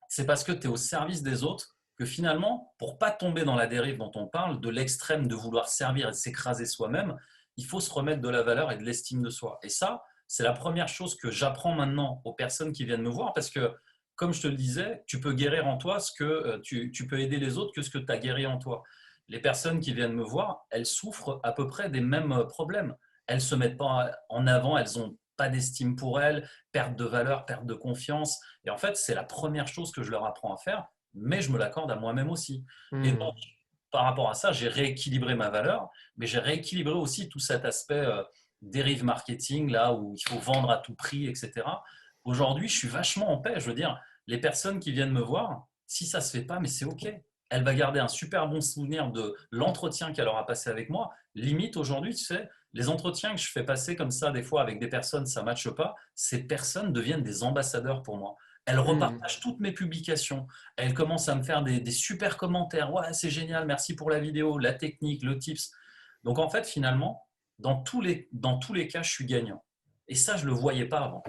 c'est parce que tu es au service des autres que finalement, pour pas tomber dans la dérive dont on parle, de l'extrême de vouloir servir et de s'écraser soi-même, il faut se remettre de la valeur et de l'estime de soi. Et ça, c'est la première chose que j'apprends maintenant aux personnes qui viennent me voir parce que, comme je te le disais, tu peux guérir en toi ce que tu peux aider les autres que ce que tu as guéri en toi. Les personnes qui viennent me voir, elles souffrent à peu près des mêmes problèmes. Elles se mettent pas en avant, elles ont pas d'estime pour elles, perte de valeur, perte de confiance. Et en fait, c'est la première chose que je leur apprends à faire, mais je me l'accorde à moi-même aussi. Et donc, Mhm. par rapport à ça, j'ai rééquilibré ma valeur, mais j'ai rééquilibré aussi tout cet aspect dérive marketing, là où il faut vendre à tout prix, etc. Aujourd'hui, je suis vachement en paix. Je veux dire, les personnes qui viennent me voir, si ça ne se fait pas, mais c'est OK. Elle va garder un super bon souvenir de l'entretien qu'elle aura passé avec moi. Limite, aujourd'hui, tu sais, les entretiens que je fais passer comme ça, des fois avec des personnes, ça ne matche pas, ces personnes deviennent des ambassadeurs pour moi. Elles Mhm. repartagent toutes mes publications. Elles commencent à me faire des super commentaires. Ouais, c'est génial, merci pour la vidéo, la technique, le tips. Donc en fait, finalement, dans tous les cas, je suis gagnant. Et ça, je ne le voyais pas avant.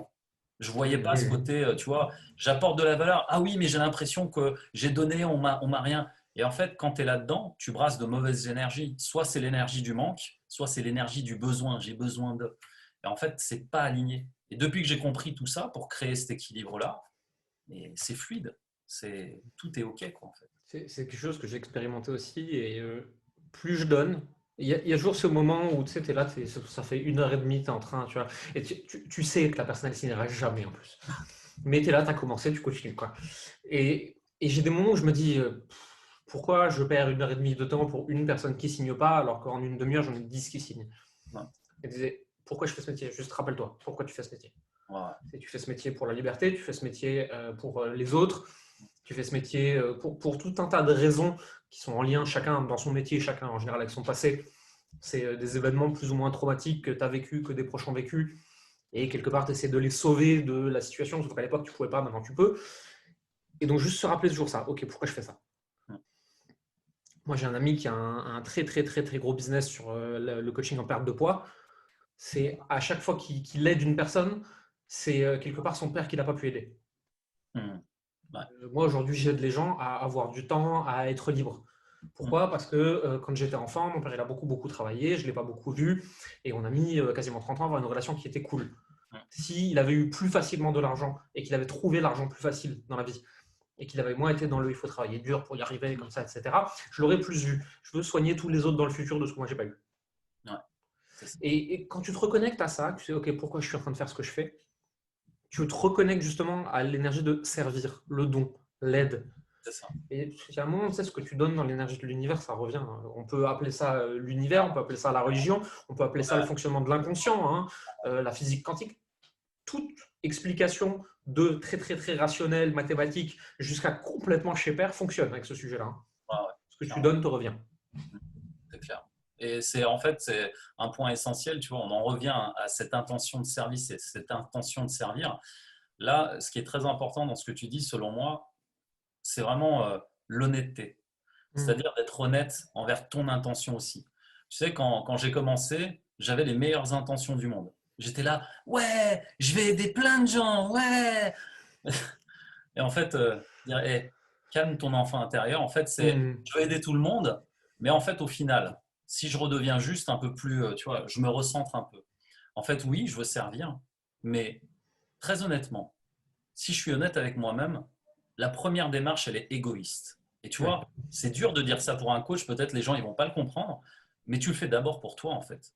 Je ne voyais pas ce Mhm. côté, tu vois, j'apporte de la valeur. Ah oui, mais j'ai l'impression que j'ai donné, on m'a rien. Et en fait, quand tu es là-dedans, tu brasses de mauvaises énergies. Soit c'est l'énergie du manque, soit c'est l'énergie du besoin. J'ai besoin de. Et en fait, c'est pas aligné. Et depuis que j'ai compris tout ça, pour créer cet équilibre-là, c'est fluide. Tout est OK, quoi, en fait. C'est quelque chose que j'ai expérimenté aussi et plus je donne, il y a toujours ce moment où tu sais, t'es là, ça fait 1 heure et demie, tu es en train, tu vois, et tu sais que la personne elle signera jamais en plus. Mais tu es là, tu as commencé, tu continues, quoi. Et j'ai des moments où je me dis, pourquoi je perds 1 heure et demie de temps pour une personne qui signe pas alors qu'en une demi-heure j'en ai 10 qui signent. Ouais. Et je disais, pourquoi je fais ce métier? Juste rappelle-toi, pourquoi tu fais ce métier? Ouais. Et tu fais ce métier pour la liberté, tu fais ce métier pour les autres, tu fais ce métier pour tout un tas de raisons qui sont en lien, chacun dans son métier, chacun en général avec son passé. C'est des événements plus ou moins traumatiques que tu as vécu, que des proches ont vécu. Et quelque part, tu essaies de les sauver de la situation, sauf qu'à l'époque, tu ne pouvais pas, maintenant tu peux. Et donc, juste se rappeler toujours ça. Ok, pourquoi je fais ça? Moi, j'ai un ami qui a un très, très, très, très gros business sur le coaching en perte de poids. C'est à chaque fois qu'il aide une personne, c'est quelque part son père qui n'a pas pu aider. Mmh. Ouais. Moi, aujourd'hui, j'aide les gens à avoir du temps, à être libre. Mmh. Pourquoi? Parce que quand j'étais enfant, mon père il a beaucoup, beaucoup travaillé, je ne l'ai pas beaucoup vu, et on a mis quasiment 30 ans à avoir une relation qui était cool. Mmh. S'il avait eu plus facilement de l'argent et qu'il avait trouvé l'argent plus facile dans la vie, et qu'il avait moins été dans le il faut travailler dur pour y arriver, comme ça, etc., je l'aurais plus vu. Je veux soigner tous les autres dans le futur de ce que moi j'ai pas eu. Ouais. C'est ça. Et quand tu te reconnectes à ça, tu sais, ok, pourquoi je suis en train de faire ce que je fais, tu te reconnectes justement à l'énergie de servir, le don, l'aide. C'est ça. Et il y a un moment, tu sais, ce que tu donnes dans l'énergie de l'univers, ça revient. On peut appeler ça l'univers, on peut appeler ça la religion, on peut appeler ça le Ouais. fonctionnement de l'inconscient, hein, la physique quantique. Toute explication de très très très rationnelle, mathématique, jusqu'à complètement chez père fonctionne avec ce sujet-là, hein. Ouais, ouais. Ce que tu Clairement. donnes te revient. C'est clair. Et c'est en fait, c'est un point essentiel, tu vois, on en revient à cette intention de service et cette intention de servir. Là, ce qui est très important dans ce que tu dis, selon moi, c'est vraiment l'honnêteté. Mm. C'est-à-dire d'être honnête envers ton intention aussi. Tu sais, quand j'ai commencé, j'avais les meilleures intentions du monde. J'étais là, ouais, je vais aider plein de gens, ouais. Et en fait, dire, hey, calme ton enfant intérieur. En fait, c'est Hmm. je veux aider tout le monde, mais en fait, au final, si je redeviens juste un peu plus, tu vois, je me recentre un peu. En fait, oui, je veux servir, mais très honnêtement, si je suis honnête avec moi-même, la première démarche, elle est égoïste. Et tu Ouais. vois, c'est dur de dire ça pour un coach, peut-être les gens ils vont pas le comprendre, mais tu le fais d'abord pour toi en fait.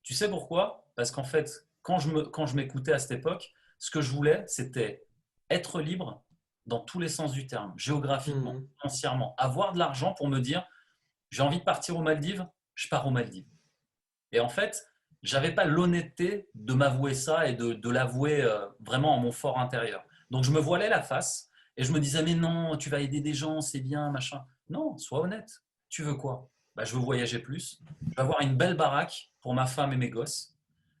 Tu sais pourquoi? Parce qu'en fait, quand je m'écoutais à cette époque, ce que je voulais, c'était être libre dans tous les sens du terme, géographiquement, Hmm. financièrement, avoir de l'argent pour me dire, j'ai envie de partir aux Maldives, je pars aux Maldives. Et en fait, j'avais pas l'honnêteté de m'avouer ça et de l'avouer vraiment en mon fort intérieur. Donc je me voilais la face et je me disais, mais non, tu vas aider des gens, c'est bien, machin. Non, sois honnête. Tu veux quoi? Bah, je veux voyager plus. Je veux avoir une belle baraque pour ma femme et mes gosses.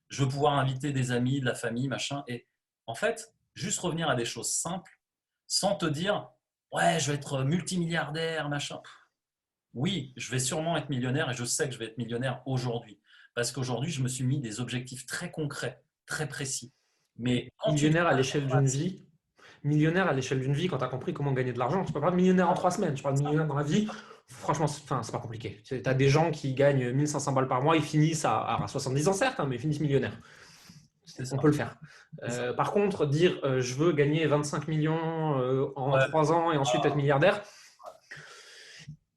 Je veux pouvoir inviter des amis, de la famille, machin. Et en fait, juste revenir à des choses simples sans te dire, ouais, je vais être multimilliardaire, machin. Oui, je vais sûrement être millionnaire et je sais que je vais être millionnaire aujourd'hui. Parce qu'aujourd'hui, je me suis mis des objectifs très concrets, très précis. Mais Mais quand tu te millionnaire à l'échelle d'une vie, quand tu as compris comment gagner de l'argent, je ne parle pas de millionnaire en 3 semaines, je parle de millionnaire dans la vie. Franchement, c'est pas compliqué. Tu as des gens qui gagnent 1500 balles par mois, ils finissent à 70 ans, certes, hein, mais ils finissent millionnaires. c'est On ça, peut le faire. c'est ça. Par contre, dire je veux gagner 25 millions en Ouais, 3 ans et ensuite être milliardaire,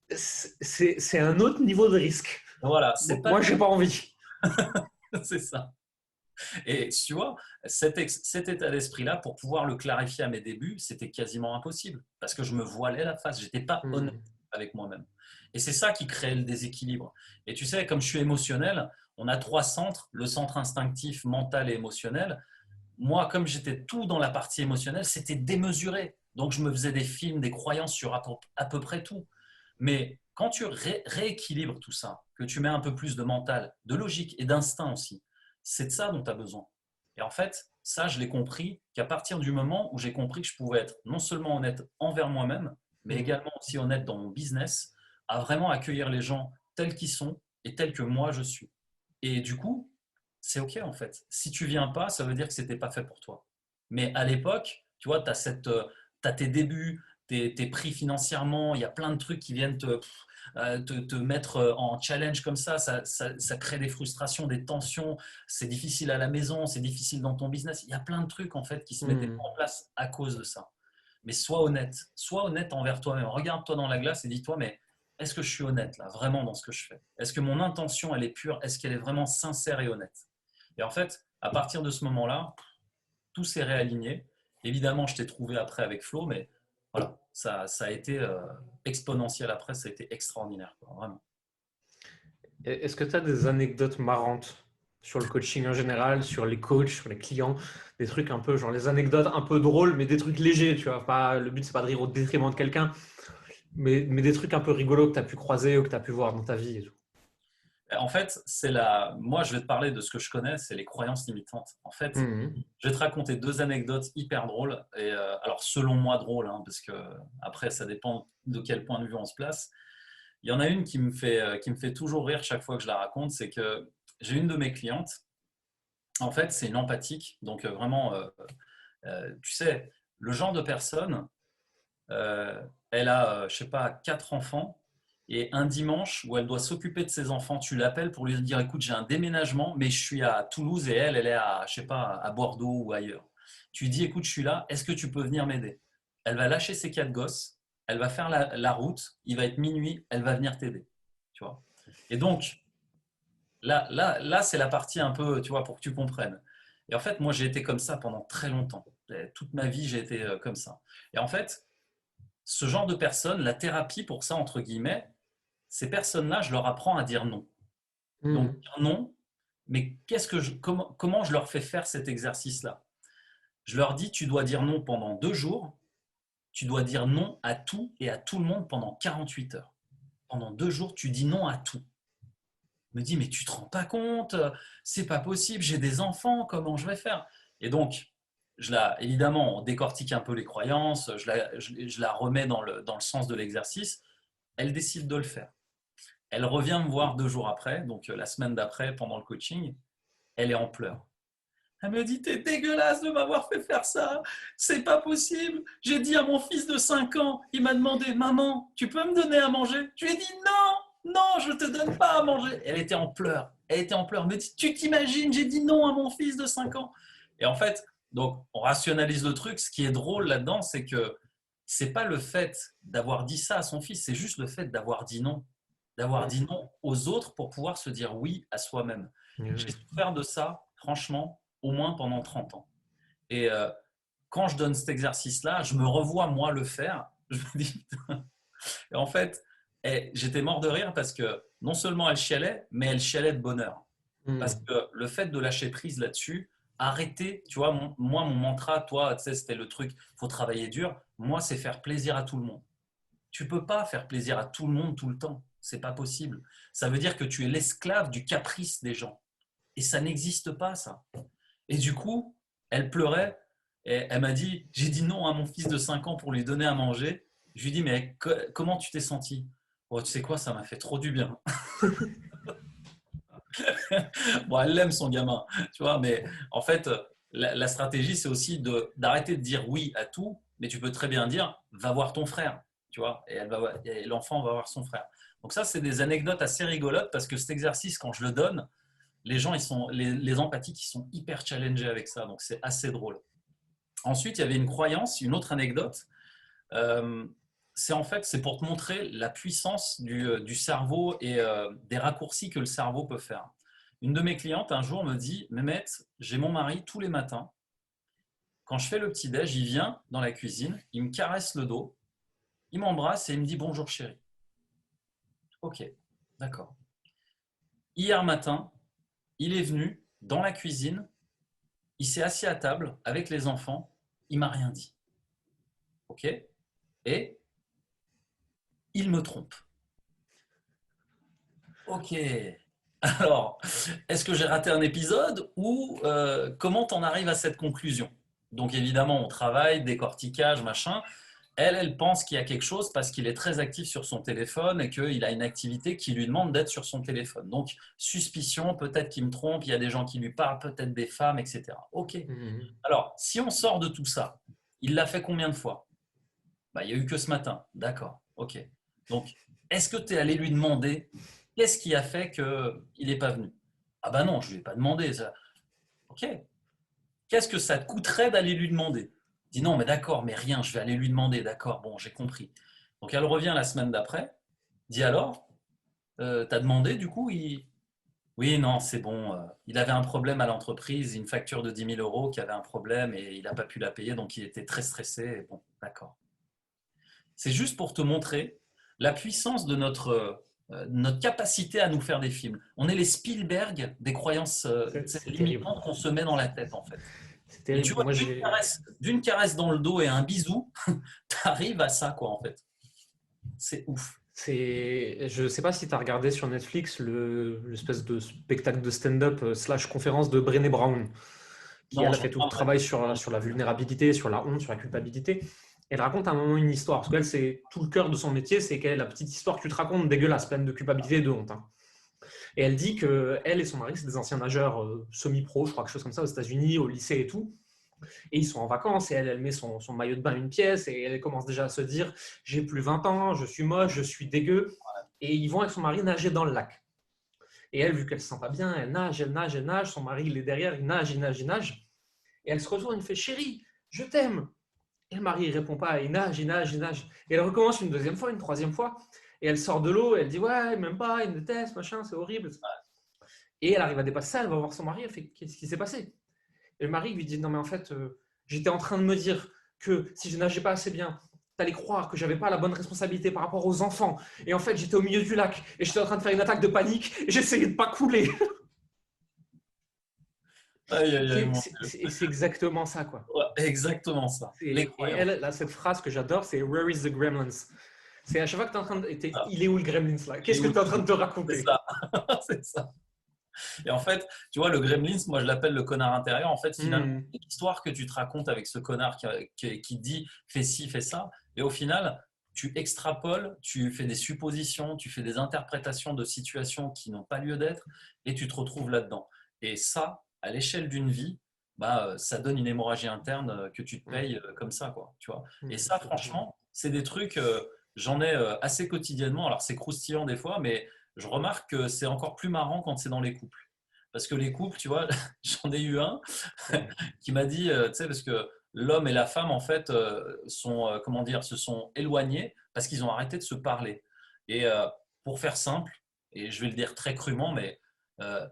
c'est un autre niveau de risque. voilà, c'est pas Moi, j'ai pas envie. c'est ça. Et tu vois, cet état d'esprit-là, pour pouvoir le clarifier à mes débuts, c'était quasiment impossible. Parce que je me voilais la face, j'étais pas honnête Hmm. avec moi-même. Et c'est ça qui crée le déséquilibre. Et tu sais, comme je suis émotionnel, on a trois centres, le centre instinctif, mental et émotionnel. Moi, comme j'étais tout dans la partie émotionnelle, c'était démesuré. Donc, je me faisais des films, des croyances sur à peu près tout. Mais quand tu rééquilibres tout ça, que tu mets un peu plus de mental, de logique et d'instinct aussi, c'est de ça dont tu as besoin. Et en fait, ça, je l'ai compris qu'à partir du moment où j'ai compris que je pouvais être non seulement honnête envers moi-même, mais Hmm. également aussi honnête dans mon business, à vraiment accueillir les gens tels qu'ils sont et tels que moi je suis. Et du coup, c'est OK en fait. Si tu viens pas, ça veut dire que c'était pas fait pour toi. Mais à l'époque, tu vois, tu as tes débuts, tu es pris financièrement, il y a plein de trucs qui viennent te mettre en challenge comme ça crée des frustrations, des tensions, c'est difficile à la maison, c'est difficile dans ton business. Il y a plein de trucs en fait qui se mettaient Hmm. en place à cause de ça. Mais sois honnête envers toi-même. Regarde-toi dans la glace et dis-toi, mais est-ce que je suis honnête là, vraiment dans ce que je fais? Est-ce que mon intention, elle est pure? Est-ce qu'elle est vraiment sincère et honnête? Et en fait, à partir de ce moment-là, tout s'est réaligné. Évidemment, je t'ai trouvé après avec Flo, mais voilà, ça a été exponentiel après, ça a été extraordinaire, quoi, vraiment. Est-ce que tu as des anecdotes marrantes sur le coaching en général, sur les coachs, sur les clients, des trucs un peu, genre les anecdotes un peu drôles, mais des trucs légers, tu vois, pas, le but c'est pas de rire au détriment de quelqu'un, mais des trucs un peu rigolos que tu as pu croiser ou que tu as pu voir dans ta vie et tout. En fait, moi, je vais te parler de ce que je connais, c'est les croyances limitantes. En fait, Mhm. je vais te raconter deux anecdotes hyper drôles. Et alors, selon moi, drôles, hein, parce que après, ça dépend de quel point de vue on se place. Il y en a une qui me fait toujours rire chaque fois que je la raconte, c'est que j'ai une de mes clientes. En fait, c'est une empathique, donc vraiment, tu sais, le genre de personne, elle a, je sais pas, quatre enfants, et un dimanche où elle doit s'occuper de ses enfants, tu l'appelles pour lui dire, écoute, j'ai un déménagement, mais je suis à Toulouse et elle est à, je sais pas, à Bordeaux ou ailleurs. Tu lui dis, écoute, je suis là, est-ce que tu peux venir m'aider? Elle va lâcher ses quatre gosses, elle va faire la route, il va être minuit, elle va venir t'aider, tu vois. Et donc, là, c'est la partie un peu, tu vois, pour que tu comprennes. Et en fait, moi, j'ai été comme ça pendant très longtemps. Toute ma vie, j'ai été comme ça. Et en fait, ce genre de personnes, la thérapie pour ça, entre guillemets, ces personnes-là, je leur apprends à dire non. Donc, Mhm. dire non, mais comment je leur fais faire cet exercice-là? Je leur dis, tu dois dire non pendant 2 jours, tu dois dire non à tout et à tout le monde pendant 48 heures. Pendant 2 jours, tu dis non à tout. Me dit, mais tu te rends pas compte, c'est pas possible, j'ai des enfants, comment je vais faire? Et donc, évidemment, on décortique un peu les croyances, je la remets dans le sens de l'exercice. Elle décide de le faire. Elle revient me voir 2 jours après, donc la semaine d'après, pendant le coaching, elle est en pleurs. Elle me dit, t'es dégueulasse de m'avoir fait faire ça. C'est pas possible. J'ai dit à mon fils de 5 ans, il m'a demandé, maman, tu peux me donner à manger? Je lui ai dit, non, non, je te donne pas à manger. Elle était en pleurs. Elle était en pleurs. Elle me dit, tu t'imagines, j'ai dit non à mon fils de 5 ans. Et en fait, donc, on rationalise le truc. Ce qui est drôle là-dedans, c'est que c'est pas le fait d'avoir dit ça à son fils, c'est juste le fait d'avoir dit non. D'avoir dit non aux autres pour pouvoir se dire oui à soi-même. J'ai Oui. souffert de ça, franchement, au moins pendant 30 ans. Et quand je donne cet exercice-là, je me revois moi le faire. Je me dis, et en fait, j'étais mort de rire parce que non seulement elle chialait, mais elle chialait de bonheur. Parce Hmm. que le fait de lâcher prise là-dessus, arrêter, tu vois, moi, mon mantra, toi, tu sais, c'était le truc, il faut travailler dur. Moi, c'est faire plaisir à tout le monde. Tu peux pas faire plaisir à tout le monde tout le temps. C'est pas possible. Ça veut dire que tu es l'esclave du caprice des gens. Et ça n'existe pas, ça. Et du coup, elle pleurait et elle m'a dit, j'ai dit non à mon fils de 5 ans pour lui donner à manger. Je lui dis, mais comment tu t'es senti? Oh, tu sais quoi, ça m'a fait trop du bien. Bon, elle l'aime son gamin, tu vois, mais en fait, la stratégie, c'est aussi d'arrêter de dire oui à tout, mais tu peux très bien dire, va voir ton frère, tu vois, et l'enfant va voir son frère. Donc ça, c'est des anecdotes assez rigolotes parce que cet exercice, quand je le donne, les gens, les empathiques, ils sont hyper challengés avec ça, donc c'est assez drôle. Ensuite, il y avait une croyance, une autre anecdote. Euh, c'est en fait, c'est pour te montrer la puissance du cerveau et des raccourcis que le cerveau peut faire. Une de mes clientes un jour me dit, Mehmet, j'ai mon mari tous les matins. Quand je fais le petit déj, il vient dans la cuisine, il me caresse le dos, il m'embrasse et il me dit bonjour chérie. Ok, d'accord. Hier matin, il est venu dans la cuisine, il s'est assis à table avec les enfants, il m'a rien dit. Ok, et il me trompe. Ok. Alors, est-ce que j'ai raté un épisode ou comment t'en arrives à cette conclusion? Donc évidemment, on travaille, décortiquage, machin. Elle pense qu'il y a quelque chose parce qu'il est très actif sur son téléphone et qu'il a une activité qui lui demande d'être sur son téléphone. Donc, suspicion, peut-être qu'il me trompe, il y a des gens qui lui parlent, peut-être des femmes, etc. Ok. Hmm. Alors, si on sort de tout ça, il l'a fait combien de fois? Bah, il n'y a eu que ce matin. D'accord. Ok. Donc, est-ce que tu es allé lui demander qu'est-ce qui a fait qu'il n'est pas venu? Ah bah non, je ne lui ai pas demandé ça. Ok. Qu'est-ce que ça te coûterait d'aller lui demander? Il dit non, mais d'accord, mais rien, je vais aller lui demander. D'accord, bon, j'ai compris. Donc, elle revient la semaine d'après. Dit alors, t'as demandé du coup Oui, non, c'est bon. Il avait un problème à l'entreprise, une facture de 10 000 € qui avait un problème et il n'a pas pu la payer, donc il était très stressé. Et bon, d'accord. C'est juste pour te montrer la puissance de notre capacité à nous faire des films. On est les Spielberg des croyances C'est terrible. limitantes qu'on se met dans la tête, en fait. C'est Et tu terrible. vois, Moi, j'ai. d'une caresse dans le dos et un bisou, tu arrives à ça, quoi, en fait. C'est ouf. Je sais pas si tu as regardé sur Netflix l'espèce de spectacle de stand-up slash conférence de Brené Brown, qui Non, elle a j'en fait tout le parle travail sur la vulnérabilité, sur la honte, sur la culpabilité. Elle raconte à un moment une histoire, parce qu'elle, c'est tout le cœur de son métier, c'est qu'elle, la petite histoire que tu te racontes, dégueulasse, pleine de culpabilité et de honte, hein. Et elle dit que elle et son mari, c'est des anciens nageurs semi-pro, je crois, quelque chose comme ça, aux États-Unis, au lycée et tout. Et ils sont en vacances et elle met son maillot de bain une pièce et elle commence déjà à se dire j'ai plus 20 ans, je suis moche, je suis dégueu. Et ils vont avec son mari nager dans le lac. Et elle, vu qu'elle se sent pas bien, elle nage, elle nage, elle nage. Son mari, il est derrière, il nage, il nage, il nage. Et elle se retourne, il fait chérie, je t'aime. Et le mari, il répond pas, il nage, il nage, il nage. Et elle recommence une deuxième fois, une troisième fois. Et elle sort de l'eau, et elle dit ouais, même pas, il me déteste, machin, c'est horrible. Et elle arrive à dépasser ça, elle va voir son mari, elle fait qu'est-ce qui s'est passé? Et le mari lui dit non mais en fait, j'étais en train de me dire que si je nageais pas assez bien, t'allais croire que j'avais pas la bonne responsabilité par rapport aux enfants. Et en fait, j'étais au milieu du lac et j'étais en train de faire une attaque de panique et j'essayais de pas couler. Aïe, aïe, aïe, mon Dieu. Et c'est exactement ça, quoi. Ouais, exactement ça. Les Et croyances. elle, là, cette phrase que j'adore, c'est Where is the Gremlins? C'est à chaque fois que tu es en train de. Il est où le Gremlins là? Il est Qu'est-ce que où tu es en train de te C'est raconter? ça. C'est ça. Et en fait, tu vois, le gremlins, moi je l'appelle le connard intérieur. En fait, finalement, Hmm. c'est l'histoire que tu te racontes avec ce connard qui dit fais ci, fais ça. Et au final, tu extrapoles, tu fais des suppositions, tu fais des interprétations de situations qui n'ont pas lieu d'être et tu te retrouves là-dedans. Et ça, à l'échelle d'une vie, bah, ça donne une hémorragie interne que tu te Mm. payes comme ça, quoi, tu vois. Et Mm, ça, effectivement. franchement, c'est des trucs, j'en ai assez quotidiennement. Alors, c'est croustillant des fois, mais je remarque que c'est encore plus marrant quand c'est dans les couples. Parce que les couples, tu vois, j'en ai eu un Mm. qui m'a dit, tu sais, parce que l'homme et la femme, en fait, sont, comment dire, se sont éloignés parce qu'ils ont arrêté de se parler. Et pour faire simple, et je vais le dire très crûment, mais euh,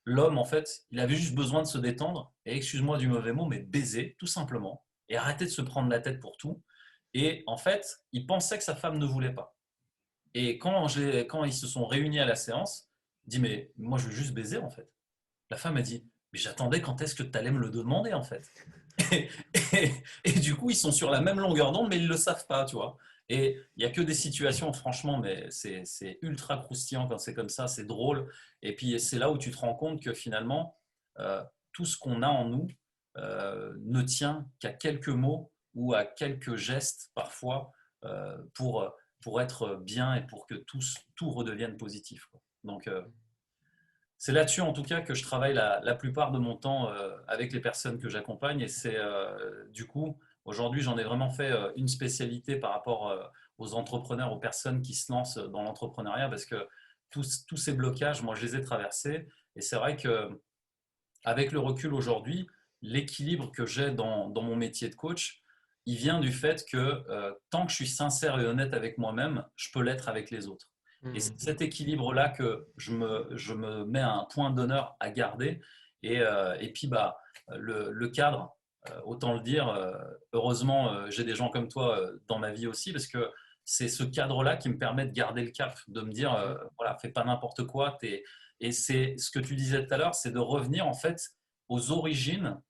l'homme, en fait, il avait juste besoin de se détendre et, excuse-moi du mauvais mot, mais baiser, tout simplement, et arrêter de se prendre la tête pour tout. Et en fait, il pensait que sa femme ne voulait pas. Et quand ils se sont réunis à la séance, il dit, mais moi, je veux juste baiser, en fait. La femme a dit, mais j'attendais quand est-ce que tu allais me le demander, en fait. Et, et du coup, ils sont sur la même longueur d'onde, mais ils ne le savent pas, tu vois. Et il n'y a que des situations, franchement, mais c'est ultra croustillant quand c'est comme ça, c'est drôle. Et puis, c'est là où tu te rends compte que finalement, euh, tout ce qu'on a en nous ne tient qu'à quelques mots ou à quelques gestes, parfois, pour être bien et pour que tout redevienne positif, quoi. Donc, c'est là-dessus, en tout cas, que je travaille la plupart de mon temps avec les personnes que j'accompagne. Et c'est du coup, aujourd'hui, j'en ai vraiment fait une spécialité par rapport aux entrepreneurs, aux personnes qui se lancent dans l'entrepreneuriat, parce que tous ces blocages, moi, je les ai traversés. Et c'est vrai que avec le recul aujourd'hui, l'équilibre que j'ai dans mon métier de coach, il vient du fait que tant que je suis sincère et honnête avec moi-même, je peux l'être avec les autres. Et c'est Mm. cet équilibre-là que je me mets un point d'honneur à garder. Et puis, bah, le cadre, autant le dire, heureusement, j'ai des gens comme toi dans ma vie aussi, parce que c'est ce cadre-là qui me permet de garder le cap, de me dire, Mm. voilà, fais pas n'importe quoi, et c'est ce que tu disais tout à l'heure, c'est de revenir en fait aux origines.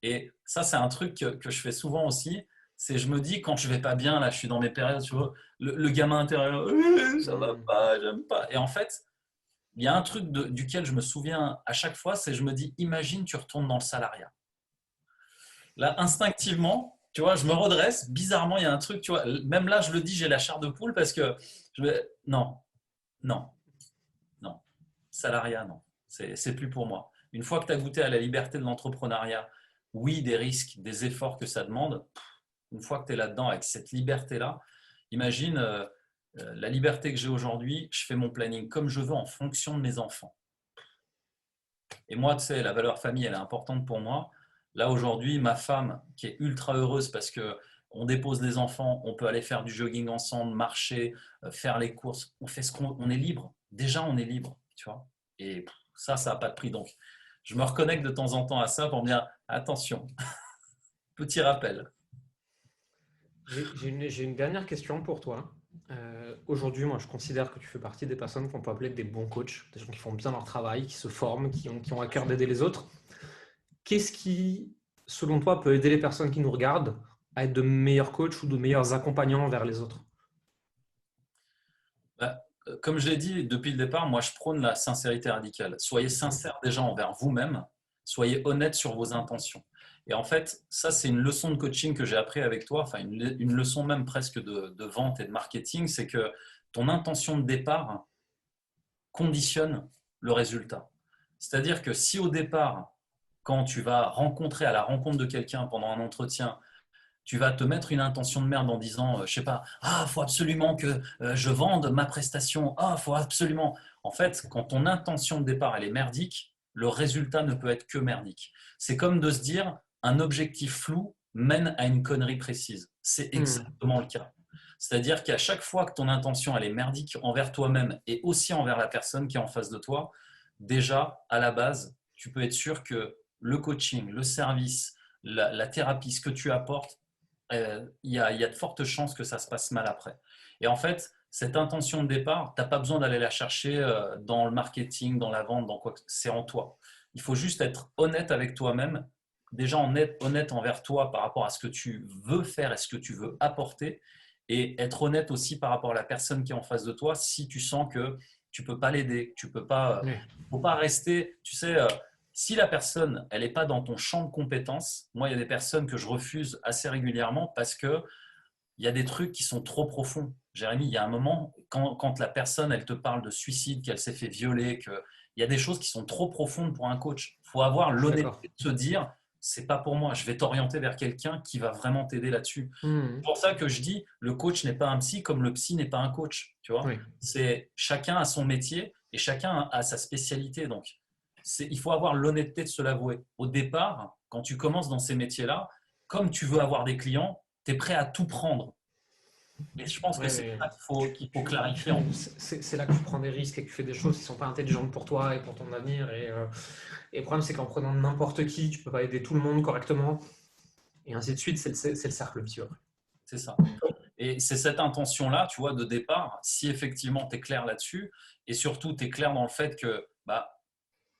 Et ça, c'est un truc que je fais souvent aussi. C'est je me dis quand je vais pas bien, là, je suis dans mes périodes, tu vois, le gamin intérieur, ça va Mm. pas, j'aime pas. Et en fait, il y a un truc duquel je me souviens à chaque fois, c'est je me dis, imagine, tu retournes dans le salariat. Là, instinctivement, tu vois, je me redresse. Bizarrement, il y a un truc, tu vois, même là, je le dis, j'ai la chair de poule parce que non, non, non. Salariat, non. C'est plus pour moi. Une fois que tu as goûté à la liberté de l'entrepreneuriat, oui, des risques, des efforts que ça demande, une fois que tu es là-dedans avec cette liberté-là, imagine la liberté que j'ai aujourd'hui, je fais mon planning comme je veux en fonction de mes enfants. Et moi, tu sais, la valeur famille, elle est importante pour moi. Là, aujourd'hui, ma femme, qui est ultra heureuse parce que on dépose les enfants, on peut aller faire du jogging ensemble, marcher, faire les courses, on fait ce qu'on est libre. Déjà, on est libre, tu vois. Et ça n'a pas de prix. Donc, je me reconnecte de temps en temps à ça pour me dire, attention, petit rappel. J'ai une dernière question pour toi. Aujourd'hui, moi, je considère que tu fais partie des personnes qu'on peut appeler des bons coachs, des gens qui font bien leur travail, qui se forment, qui ont à cœur d'aider les autres. Qu'est-ce qui, selon toi, peut aider les personnes qui nous regardent à être de meilleurs coachs ou de meilleurs accompagnants vers les autres? Bah, comme je l'ai dit depuis le départ, moi je prône la sincérité radicale. Soyez Mhm. sincère déjà envers vous-même, soyez honnête sur vos intentions. Et en fait, ça c'est une leçon de coaching que j'ai appris avec toi, enfin une leçon même presque de vente et de marketing, c'est que ton intention de départ conditionne le résultat. C'est-à-dire que si au départ, quand tu vas rencontrer à la rencontre de quelqu'un pendant un entretien, tu vas te mettre une intention de merde en disant, je sais pas, ah, faut absolument que je vende ma prestation, ah, faut absolument. En fait, quand ton intention de départ elle est merdique, le résultat ne peut être que merdique. C'est comme de se dire, un objectif flou mène à une connerie précise. C'est Hmm. exactement le cas. C'est-à-dire qu'à chaque fois que ton intention elle est merdique envers toi-même et aussi envers la personne qui est en face de toi, déjà à la base, tu peux être sûr que le coaching, le service, la thérapie, ce que tu apportes, il y a de fortes chances que ça se passe mal après. Et en fait, cette intention de départ, tu n'as pas besoin d'aller la chercher dans le marketing, dans la vente, dans quoi que c'est en toi. Il faut juste être honnête avec toi-même, déjà honnête envers toi par rapport à ce que tu veux faire et ce que tu veux apporter, et être honnête aussi par rapport à la personne qui est en face de toi si tu sens que tu peux pas l'aider, tu peux pas, Ouais. faut pas rester, tu sais, si la personne, elle n'est pas dans ton champ de compétences, moi, il y a des personnes que je refuse assez régulièrement parce que il y a des trucs qui sont trop profonds. Jérémy, il y a un moment, quand la personne, elle te parle de suicide, qu'elle s'est fait violer, qu'il y a des choses qui sont trop profondes pour un coach. Il faut avoir Je suis d'accord. l'honnêteté de se dire, c'est pas pour moi. Je vais t'orienter vers quelqu'un qui va vraiment t'aider là-dessus. C'est pour ça que je dis, le coach n'est pas un psy comme le psy n'est pas un coach. Tu vois, Oui. c'est chacun a son métier et chacun a sa spécialité. Donc, il faut avoir l'honnêteté de se l'avouer. Au départ, quand tu commences dans ces métiers-là, comme tu veux avoir des clients, tu es prêt à tout prendre. Et je pense que Ouais, c'est mais ça qu'il faut clarifier. c'est là que tu prends des risques et que tu fais des choses qui ne sont pas intelligentes pour toi et pour ton avenir. Et le problème, c'est qu'en prenant n'importe qui, tu ne peux pas aider tout le monde correctement. Et ainsi de suite, c'est le cercle vicieux. C'est ça. Et c'est cette intention-là, tu vois, de départ, si effectivement tu es clair là-dessus, et surtout tu es clair dans le fait que bah,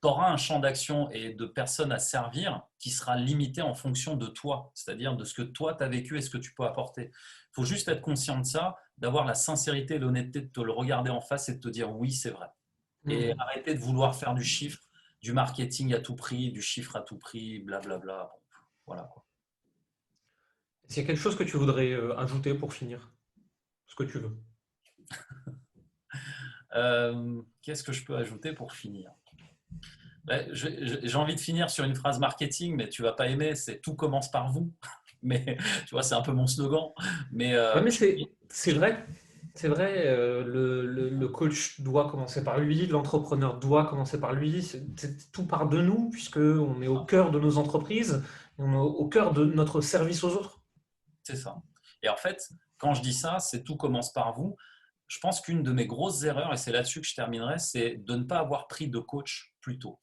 tu auras un champ d'action et de personnes à servir qui sera limité en fonction de toi, c'est-à-dire de ce que toi tu as vécu et ce que tu peux apporter. Il faut juste être conscient de ça, d'avoir la sincérité et l'honnêteté de te le regarder en face et de te dire oui, c'est vrai. Et arrêter de vouloir faire du chiffre, du marketing à tout prix, du chiffre à tout prix, blablabla. Voilà quoi. Est-ce qu'il y a quelque chose que tu voudrais ajouter pour finir? Ce que tu veux. Qu'est-ce que je peux ajouter pour finir? J'ai envie de finir sur une phrase marketing, mais tu vas pas aimer, c'est tout commence par vous. Mais tu vois, c'est un peu mon slogan. Mais Ouais, mais c'est vrai. C'est vrai, le coach doit commencer par lui, l'entrepreneur doit commencer par lui. Tout part de nous, puisqu'on est au cœur de nos entreprises, et on est au cœur de notre service aux autres. c'est ça. Et en fait, quand je dis ça, c'est tout commence par vous. Je pense qu'une de mes grosses erreurs, et c'est là-dessus que je terminerai, c'est de ne pas avoir pris de coach plus tôt.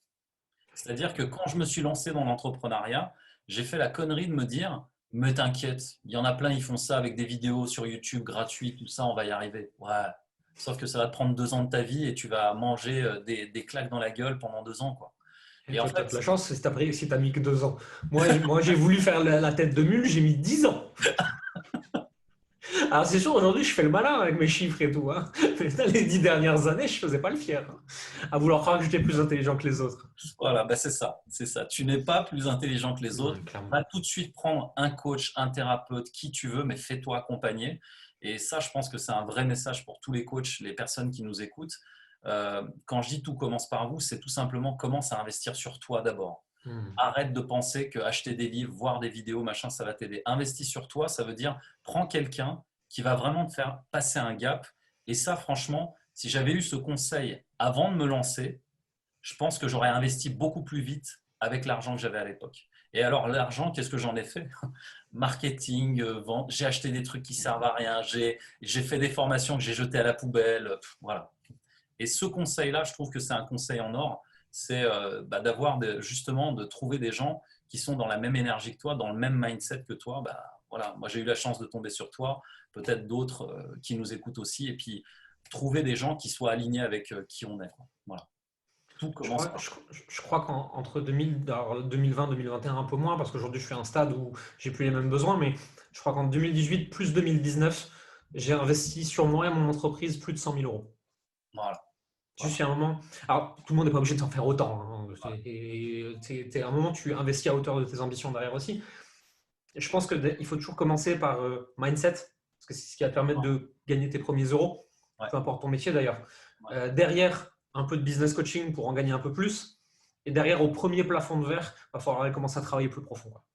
C'est-à-dire que quand je me suis lancé dans l'entrepreneuriat, j'ai fait la connerie de me dire, mais t'inquiète, il y en a plein, ils font ça avec des vidéos sur YouTube gratuites, tout ça, on va y arriver. Ouais. Sauf que ça va te prendre 2 ans de ta vie et tu vas manger des claques dans la gueule pendant 2 ans, quoi. Et Et en toi, tu as fait, de la chance si t'as mis que 2 ans. Moi, j'ai voulu faire la tête de mule, j'ai mis 10 ans. Alors, c'est sûr, aujourd'hui, je fais le malin avec mes chiffres et tout, hein. Mais dans les 10 dernières années, je faisais pas le fier, hein, à vouloir croire que j'étais plus intelligent que les autres. voilà, bah c'est ça, c'est ça. Tu n'es pas plus intelligent que les autres. Ouais, clairement. Va tout de suite prendre un coach, un thérapeute, qui tu veux, mais fais-toi accompagner. Et ça, je pense que c'est un vrai message pour tous les coachs, les personnes qui nous écoutent. Quand je dis tout commence par vous, c'est tout simplement commence à investir sur toi d'abord. Hmm. Arrête de penser que acheter des livres, voir des vidéos, machin, ça va t'aider. Investis sur toi, ça veut dire prends quelqu'un qui va vraiment te faire passer un gap. Et ça, franchement, si j'avais eu ce conseil avant de me lancer, je pense que j'aurais investi beaucoup plus vite avec l'argent que j'avais à l'époque. Et alors, l'argent, qu'est-ce que j'en ai fait? Marketing, vente, j'ai acheté des trucs qui servent à rien, j'ai fait des formations que j'ai jetées à la poubelle, voilà. Et ce conseil-là, je trouve que c'est un conseil en or, c'est d'avoir justement de trouver des gens qui sont dans la même énergie que toi, dans le même mindset que toi. Bah, voilà, moi j'ai eu la chance de tomber sur toi, peut-être d'autres qui nous écoutent aussi, et puis trouver des gens qui soient alignés avec qui on est, quoi. Voilà. Tout Je commence crois, par. je, je crois qu'entre 2020, 2021, un peu moins, parce qu'aujourd'hui je suis à un stade où j'ai plus les mêmes besoins, mais je crois qu'en 2018 plus 2019, j'ai investi sur moi et mon entreprise plus de 100 000 euros. Voilà, Juste voilà, il y a un moment. Alors, tout le monde n'est pas obligé de s'en faire autant, hein. voilà. À un moment, tu investis à hauteur de tes ambitions derrière aussi. Et je pense qu'il faut toujours commencer par mindset, parce que c'est ce qui va te permettre de gagner tes premiers euros, Ouais, peu importe ton métier d'ailleurs. ouais, Derrière, un peu de business coaching pour en gagner un peu plus. Et derrière, au premier plafond de verre, il va falloir commencer à travailler plus profond, quoi.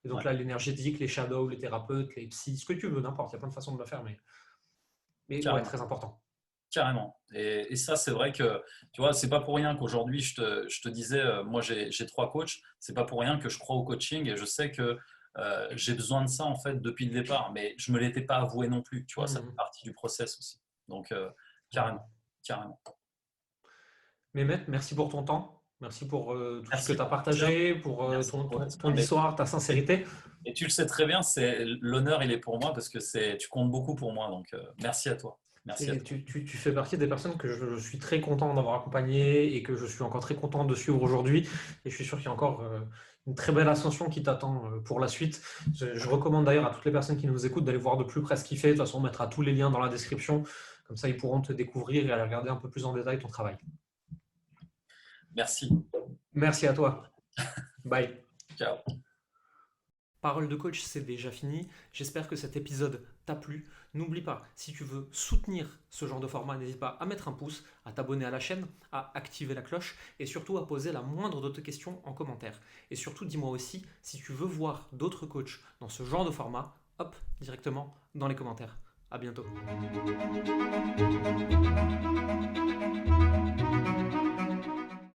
Et donc ouais, là, l'énergétique, les shadows, les thérapeutes, les psys, ce que tu veux, n'importe. Il y a plein de façons de le faire, mais ouais, carrément, très important. carrément. Et ça, c'est vrai que, tu vois, c'est pas pour rien qu'aujourd'hui, je te disais, moi, j'ai 3 coachs. C'est pas pour rien que je crois au coaching et je sais que j'ai besoin de ça, en fait, depuis le départ. Mais je me l'étais pas avoué non plus, tu vois, ça fait Mhm. partie du process aussi. Donc, Ouais. carrément, carrément. Mehmet, merci pour ton temps. Merci pour tout ce que Merci tu as pour tout ça. partagé, pour Merci pour ton mais histoire, ta et, sincérité. et tu le sais très bien, c'est l'honneur, il est pour moi parce que tu comptes beaucoup pour moi. Donc, merci à toi. Merci à Et toi. tu fais partie des personnes que je suis très content d'avoir accompagnées et que je suis encore très content de suivre aujourd'hui. Et je suis sûr qu'il y a encore une très belle ascension qui t'attend pour la suite. Je recommande d'ailleurs à toutes les personnes qui nous écoutent d'aller voir de plus près ce qu'il fait. De toute façon, on mettra tous les liens dans la description. Comme ça, ils pourront te découvrir et aller regarder un peu plus en détail ton travail. Merci. Merci à toi. Bye. Ciao. Parole de coach, c'est déjà fini. J'espère que cet épisode t'a plu. N'oublie pas, si tu veux soutenir ce genre de format, n'hésite pas à mettre un pouce, à t'abonner à la chaîne, à activer la cloche et surtout à poser la moindre de tes questions en commentaire. Et surtout, dis-moi aussi si tu veux voir d'autres coachs dans ce genre de format, hop, directement dans les commentaires. À bientôt.